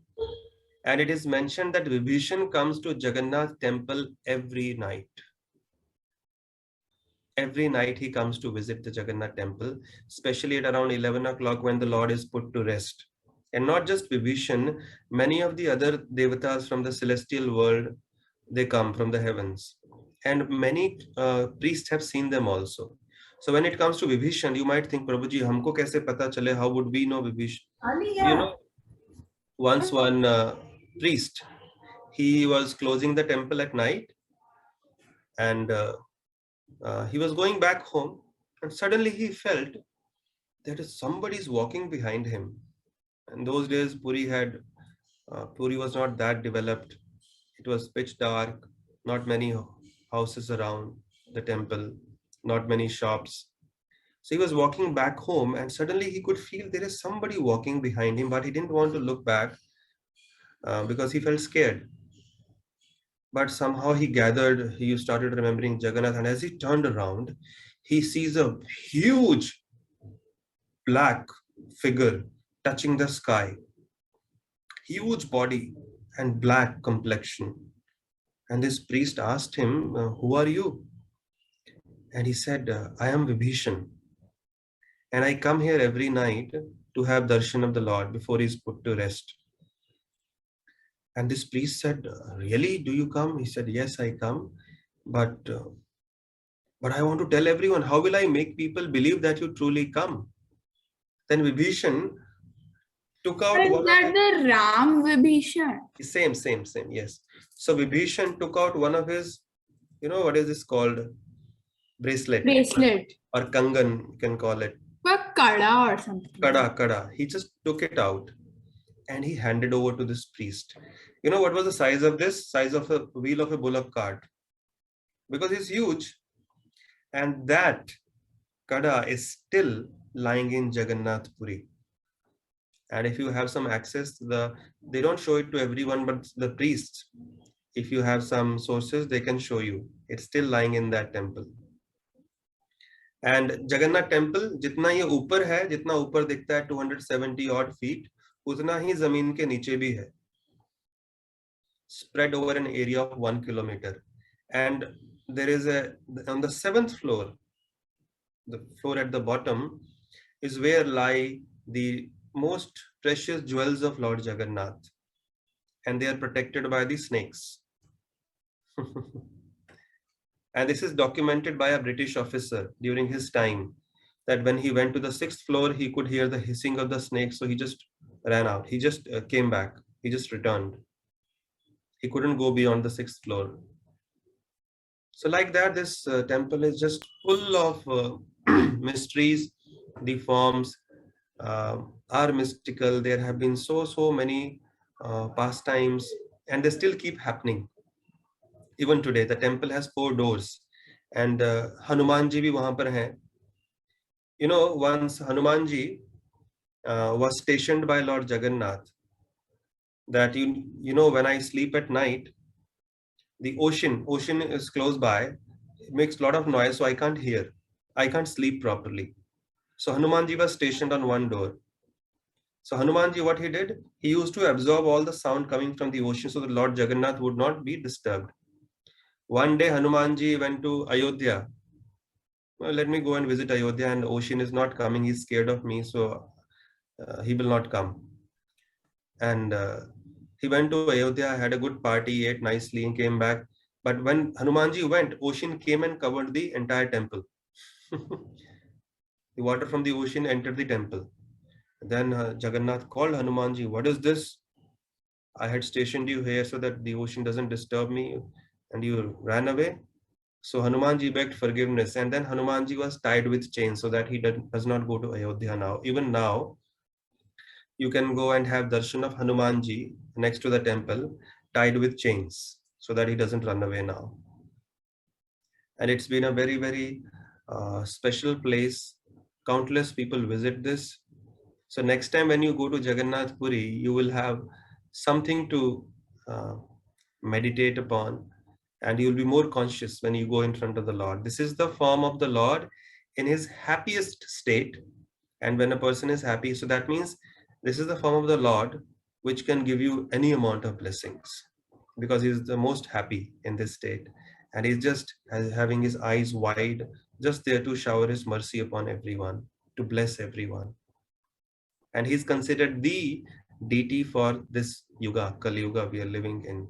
Speaker 1: And it is mentioned that Vibhishan comes to Jagannath temple every night. Every night he comes to visit the Jagannath temple, especially at around 11 o'clock when the Lord is put to rest. And not just Vibhishan, many of the other devatas from the celestial world, they come from the heavens. And many priests have seen them also. So when it comes to Vibhishan, you might think, Prabhuji, humko kaise pata chale? How would we know Vibhishan? Once one priest, he was closing the temple at night and he was going back home, and suddenly he felt that somebody is walking behind him. In those days, Puri was not that developed. It was pitch dark, not many houses around the temple, not many shops. So he was walking back home and suddenly he could feel there is somebody walking behind him, but he didn't want to look back because he felt scared. But somehow he started remembering Jagannath, and as he turned around, he sees a huge black figure touching the sky, huge body and black complexion. And this priest asked him, who are you? And he said, I am Vibhishan, and I come here every night to have darshan of the Lord before he's put to rest. And this priest said, really, do you come? He said, yes, I come, but I want to tell everyone. How will I make people believe that you truly come? Then Vibhishan took out
Speaker 2: Is
Speaker 1: one of
Speaker 2: that the Ram Vibhishan?
Speaker 1: same, yes. So Vibhishan took out one of his, what is this called? Bracelet. Or kangan, you can call it.
Speaker 2: But kada or something.
Speaker 1: Kada. He just took it out and he handed over to this priest. You know what was the size of this? Size of a wheel of a bullock cart. Because it's huge. And that kada is still lying in Jagannath Puri. And if you have some access, they don't show it to everyone, but the priests, if you have some sources, they can show you. It's still lying in that temple. And Jagannath temple, जितना ये ऊपर है, जितना ऊपर दिखता है 270 odd feet, उतना ही जमीन के नीचे भी है. Spread over an area of 1 kilometer. And there is on the 7th floor, the floor at the bottom, is where lie the most precious jewels of Lord Jagannath. And they are protected by the snakes. And this is documented by a British officer during his time, that when he went to the 6th floor, he could hear the hissing of the snakes. So he just ran out. He just came back. He just returned. He couldn't go beyond the 6th floor. So like that, this temple is just full of mysteries. The forms are mystical. There have been so many pastimes, and they still keep happening. Even today, the temple has 4 doors, and Hanumanji bhi wahan par hai. You know, once Hanumanji was stationed by Lord Jagannath, that you know, when I sleep at night, the ocean is close by. It makes a lot of noise, so I can't hear. I can't sleep properly. So Hanumanji was stationed on one door. So Hanumanji, what he did, he used to absorb all the sound coming from the ocean so that Lord Jagannath would not be disturbed. One day Hanumanji went to Ayodhya. Well, let me go and visit Ayodhya, and the ocean is not coming. He's scared of me, so he will not come. And he went to Ayodhya, had a good party, ate nicely, and came back. But when Hanumanji went, ocean came and covered the entire temple. The water from the ocean entered the temple. Then Jagannath called Hanumanji, what is this? I had stationed you here so that the ocean doesn't disturb me, and you ran away. So Hanumanji begged forgiveness, and then Hanumanji was tied with chains so that he does not go to Ayodhya now. Even now, you can go and have darshan of Hanumanji next to the temple, tied with chains, so that he doesn't run away now. And it's been a very, very special place. Countless people visit this. So next time when you go to Jagannath Puri, you will have something to meditate upon, and you will be more conscious when you go in front of the Lord. This is the form of the Lord in his happiest state. And when a person is happy, so that means this is the form of the Lord which can give you any amount of blessings, because he is the most happy in this state. And he's just having his eyes wide, just there to shower his mercy upon everyone, to bless everyone. And he's considered the deity for this yuga, Kali Yuga we are living in.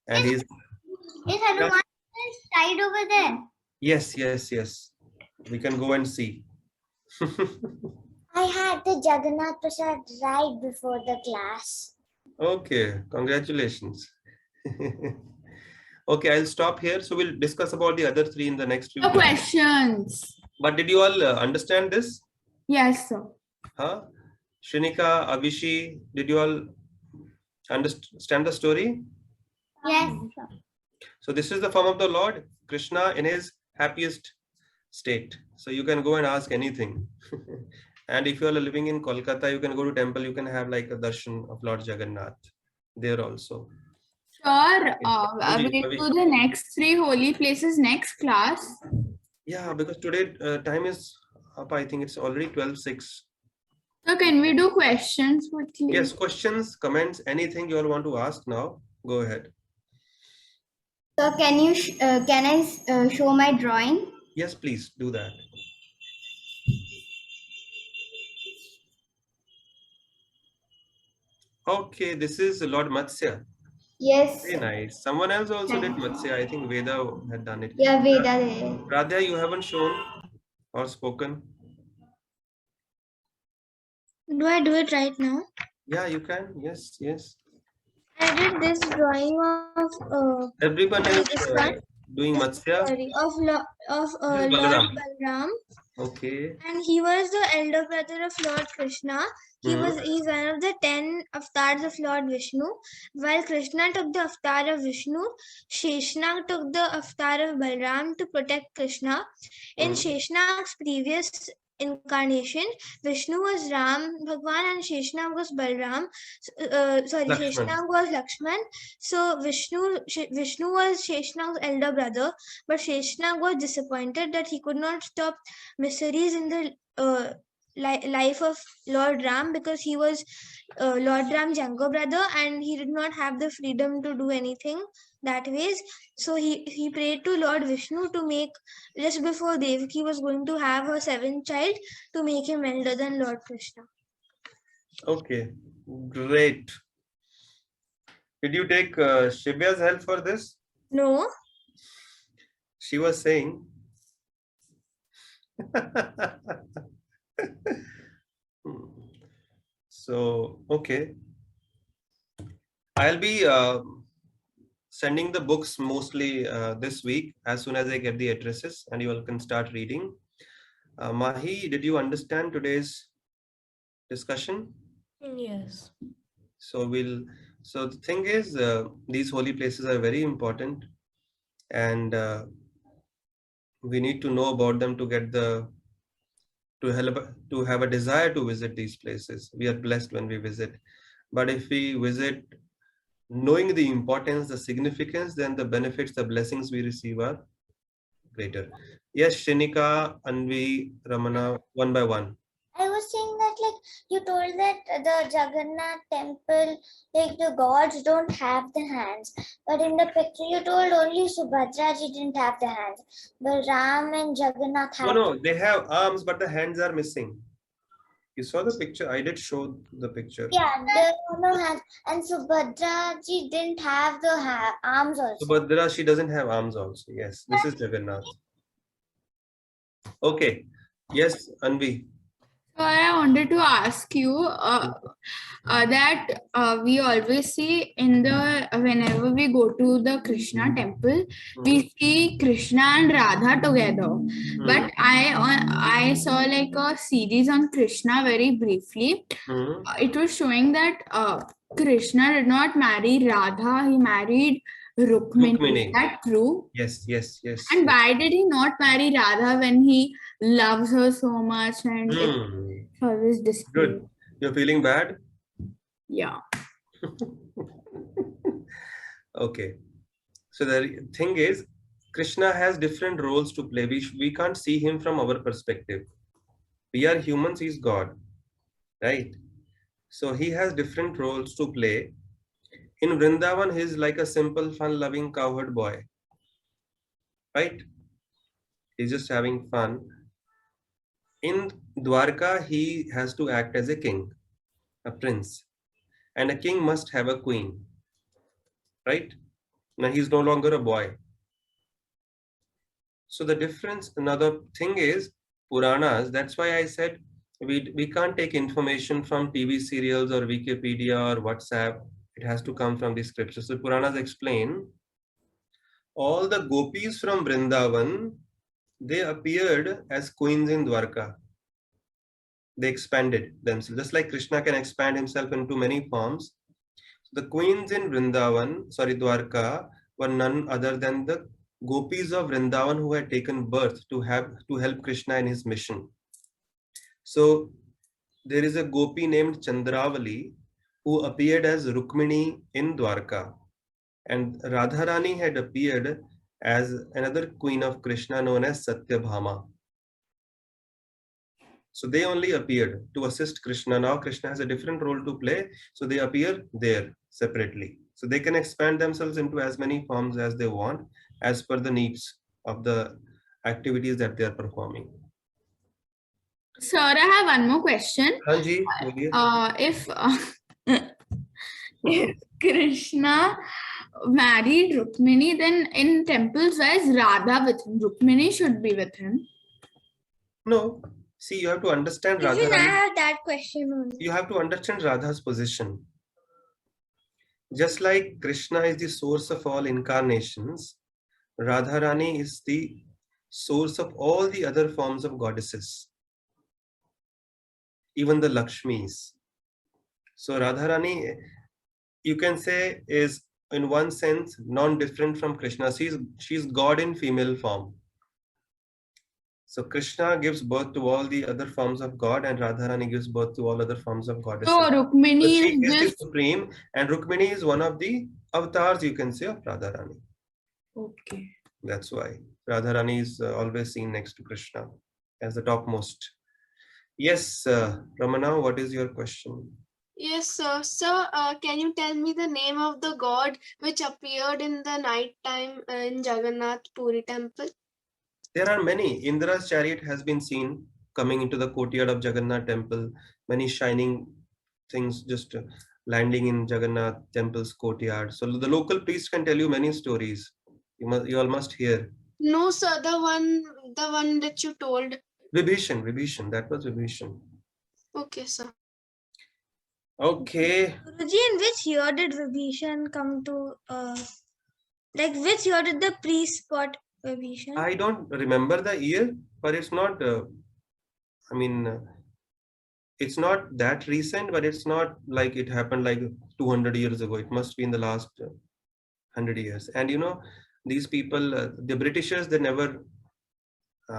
Speaker 1: And he's...
Speaker 3: Is Hanuman tied over there?
Speaker 1: Yes. We can go and see.
Speaker 3: I had the Jagannath Prasad right before the class.
Speaker 1: Okay, congratulations. Okay, I'll stop here. So we'll discuss about the other 3 in the next few
Speaker 2: No
Speaker 1: classes.
Speaker 2: questions.
Speaker 1: But did you all understand this?
Speaker 2: Yes, sir.
Speaker 1: Huh? Shrinika, Avishi, did you all understand the story?
Speaker 3: Yes.
Speaker 1: So this is the form of the Lord, Krishna in his happiest state. So you can go and ask anything. And if you are living in Kolkata, you can go to temple, you can have like a darshan of Lord Jagannath there also.
Speaker 2: Sure,
Speaker 1: Avi,
Speaker 2: we'll
Speaker 1: Avi.
Speaker 2: do the next 3 holy places next class.
Speaker 1: Yeah, because today time is up. I think it's already 12:06.
Speaker 2: So can we do questions quickly?
Speaker 1: Yes, questions, comments, anything you all want to ask now, go ahead.
Speaker 8: So can I show my drawing?
Speaker 1: Yes, please do that. Okay, this is Lord Matsya.
Speaker 8: Yes.
Speaker 1: Very nice. Someone else also did
Speaker 8: Thank you.
Speaker 1: Matsya. I think Veda had done it.
Speaker 8: Yeah, Veda there.
Speaker 1: Radha, you haven't shown or spoken.
Speaker 3: Do I do it right now?
Speaker 1: Yeah, you can. Yes, yes.
Speaker 3: I did this drawing of
Speaker 1: Everyone is
Speaker 3: this one.
Speaker 1: doing Matsya.
Speaker 3: Sorry, of
Speaker 1: This is
Speaker 3: Lord
Speaker 1: Balaram.
Speaker 3: Balram,
Speaker 1: Okay.
Speaker 3: and he was the elder brother of Lord Krishna. He's one of the 10 avatars of Lord Vishnu. While Krishna took the avatar of Vishnu, Sheshnag took the avatar of Balram to protect Krishna. In Sheshnag's previous incarnation, Vishnu was Ram Bhagwan and Sheshnag was Balram.
Speaker 1: Lakshman.
Speaker 3: Sheshnag was Lakshman. So Vishnu was Sheshnag's elder brother, but Sheshnag was disappointed that he could not stop miseries in the life of Lord Ram because he was Lord Ram's younger brother and he did not have the freedom to do anything that ways. So he prayed to Lord Vishnu to make, just before Devaki was going to have her 7th child, to make him elder than Lord Krishna.
Speaker 1: Okay, great. Did you take Shivya's help for this?
Speaker 3: No.
Speaker 1: She was saying. So, okay. I'll be sending the books mostly this week as soon as I get the addresses and you all can start reading. Mahi, did you understand today's discussion?
Speaker 4: Yes.
Speaker 1: So the thing is, these holy places are very important and we need to know about them to get to have a desire to visit these places. We are blessed when we visit, but if we visit knowing the importance, the significance, then the benefits, the blessings we receive are greater. Yes, Shinika, Anvi, Ramana, one by one.
Speaker 9: I was saying that, like, you told that the Jagannath temple, like, the gods don't have the hands. But in the picture, you told only Subhadra ji didn't have the hands. But Ram and Jagannath have.
Speaker 1: No, they have arms, but the hands are missing. You saw the picture? I did show the picture.
Speaker 9: Yeah, there were no hands. And Subhadra ji didn't have the arms also.
Speaker 1: Subhadra, she doesn't have arms also. Yes, this is Jagannath. Okay. Yes, Anvi.
Speaker 2: So I wanted to ask you that we always see whenever we go to the Krishna temple, we see Krishna and Radha together. But I saw like a series on Krishna very briefly. It was showing that Krishna did not marry Radha; he married Rukmini. Is that true?
Speaker 1: Yes.
Speaker 2: And why did he not marry Radha when he loves her so much and it's always dispute?
Speaker 1: Good. You're feeling bad?
Speaker 2: Yeah.
Speaker 1: Okay. So the thing is, Krishna has different roles to play. We can't see him from our perspective. We are humans, he's God. Right? So he has different roles to play. In Vrindavan, he's like a simple, fun-loving cowherd boy. Right? He's just having fun. In Dwarka, he has to act as a king, a prince. And a king must have a queen. Right? Now he's no longer a boy. So the difference, another thing is Puranas. That's why I said we can't take information from TV serials or Wikipedia or WhatsApp. It has to come from the scriptures. So Puranas explain all the gopis from Vrindavan, they appeared as queens in Dwarka. They expanded themselves. Just like Krishna can expand himself into many forms. The queens in Dwarka were none other than the gopis of Vrindavan who had taken birth to help Krishna in his mission. So there is a gopi named Chandravali who appeared as Rukmini in Dwarka. And Radharani had appeared as another queen of Krishna known as Satyabhama. So they only appeared to assist Krishna. Now Krishna has a different role to play, so they appear there separately. So they can expand themselves into as many forms as they want, as per the needs of the activities that they are performing.
Speaker 2: Sir, I have one more question.
Speaker 1: Hanji, boliye.
Speaker 2: If Krishna married Rukmini, then in temples, why is Radha with him? Rukmini should be with him.
Speaker 1: No, see, you have to understand
Speaker 3: Even I
Speaker 1: Radharani.
Speaker 3: have that question only.
Speaker 1: You have to understand Radha's position. Just like Krishna is the source of all incarnations, Radharani is the source of all the other forms of goddesses, even the Lakshmis. So Radharani, you can say, is in one sense non-different from Krishna. She's God in female form. So Krishna gives birth to all the other forms of God, and Radharani gives birth to all other forms of goddesses.
Speaker 2: So Rukmini
Speaker 1: So she
Speaker 2: is
Speaker 1: is
Speaker 2: just
Speaker 1: the supreme, and Rukmini is one of the avatars, you can say, of Radharani.
Speaker 2: okay.
Speaker 1: That's why Radharani is always seen next to Krishna as the topmost. Yes, Ramana, what is your question?
Speaker 10: Yes, sir. Sir, can you tell me the name of the god which appeared in the night time in Jagannath Puri temple?
Speaker 1: There are many. Indra's chariot has been seen coming into the courtyard of Jagannath temple. Many shining things just landing in Jagannath temple's courtyard. So the local priest can tell you many stories. You all must hear.
Speaker 10: No, sir. The one that you told.
Speaker 1: Vibhishan. That was Vibhishan.
Speaker 10: Okay, sir.
Speaker 1: Okay.
Speaker 3: Guruji, in which year did Vibhishan come to, which year did the priest spot Vibhishan?
Speaker 1: I don't remember the year, but it's not, it's not that recent, but it's not like it happened like 200 years ago. It must be in the last 100 years. And you know, these people, the Britishers, they never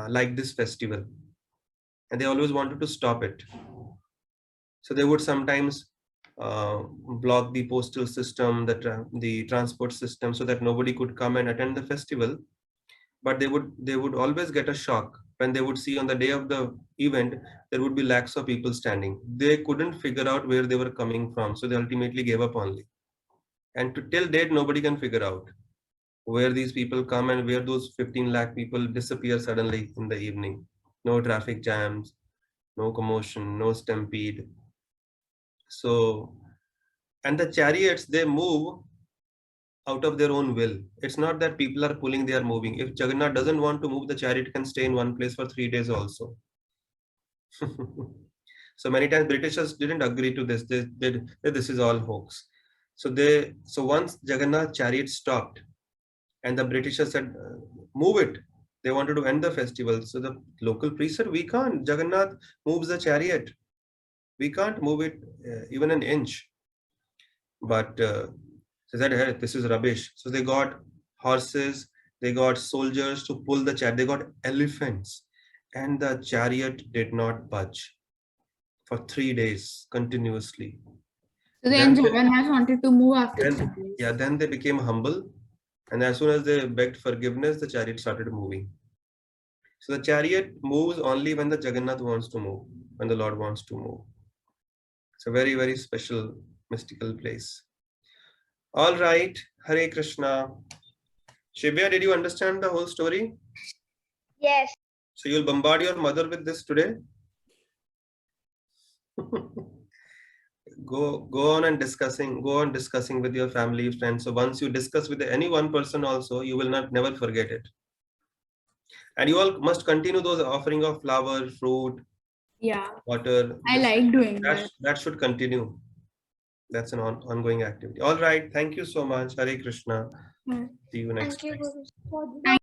Speaker 1: liked this festival. And they always wanted to stop it. So they would sometimes block the postal system, the transport system, so that nobody could come and attend the festival. But they would always get a shock when they would see on the day of the event, there would be lakhs of people standing. They couldn't figure out where they were coming from. So they ultimately gave up only. And till date, nobody can figure out where these people come and where those 15 lakh people disappear suddenly in the evening. No traffic jams, no commotion, no stampede. So, and the chariots, they move out of their own will. It's not that people are pulling, they are moving. If Jagannath doesn't want to move, the chariot can stay in one place for 3 days also. So many times Britishers didn't agree to this. They did, this is all hoax. So once Jagannath chariot stopped and the Britishers said, move it. They wanted to end the festival. So the local priest said, we can't. Jagannath moves the chariot. We can't move it even an inch. But they said, hey, this is rubbish. So they got horses, they got soldiers to pull the chariot, they got elephants, and the chariot did not budge for 3 days continuously.
Speaker 2: So then Jagannath wanted to move after 3 days.
Speaker 1: Yeah, then they became humble, and as soon as they begged forgiveness, the chariot started moving. So the chariot moves only when the Jagannath wants to move, when the Lord wants to move. It's a very, very special, mystical place. All right, Hare Krishna. Shivya, did you understand the whole story?
Speaker 3: Yes.
Speaker 1: So you'll bombard your mother with this today? Go on discussing with your family, friends. So once you discuss with any one person also, you will never forget it. And you all must continue those offering of flower, fruit, water.
Speaker 2: I like doing that.
Speaker 1: That should continue. That's an ongoing activity. All right. Thank you so much. Hare Krishna. See you next time.
Speaker 3: Thank you, Guruji.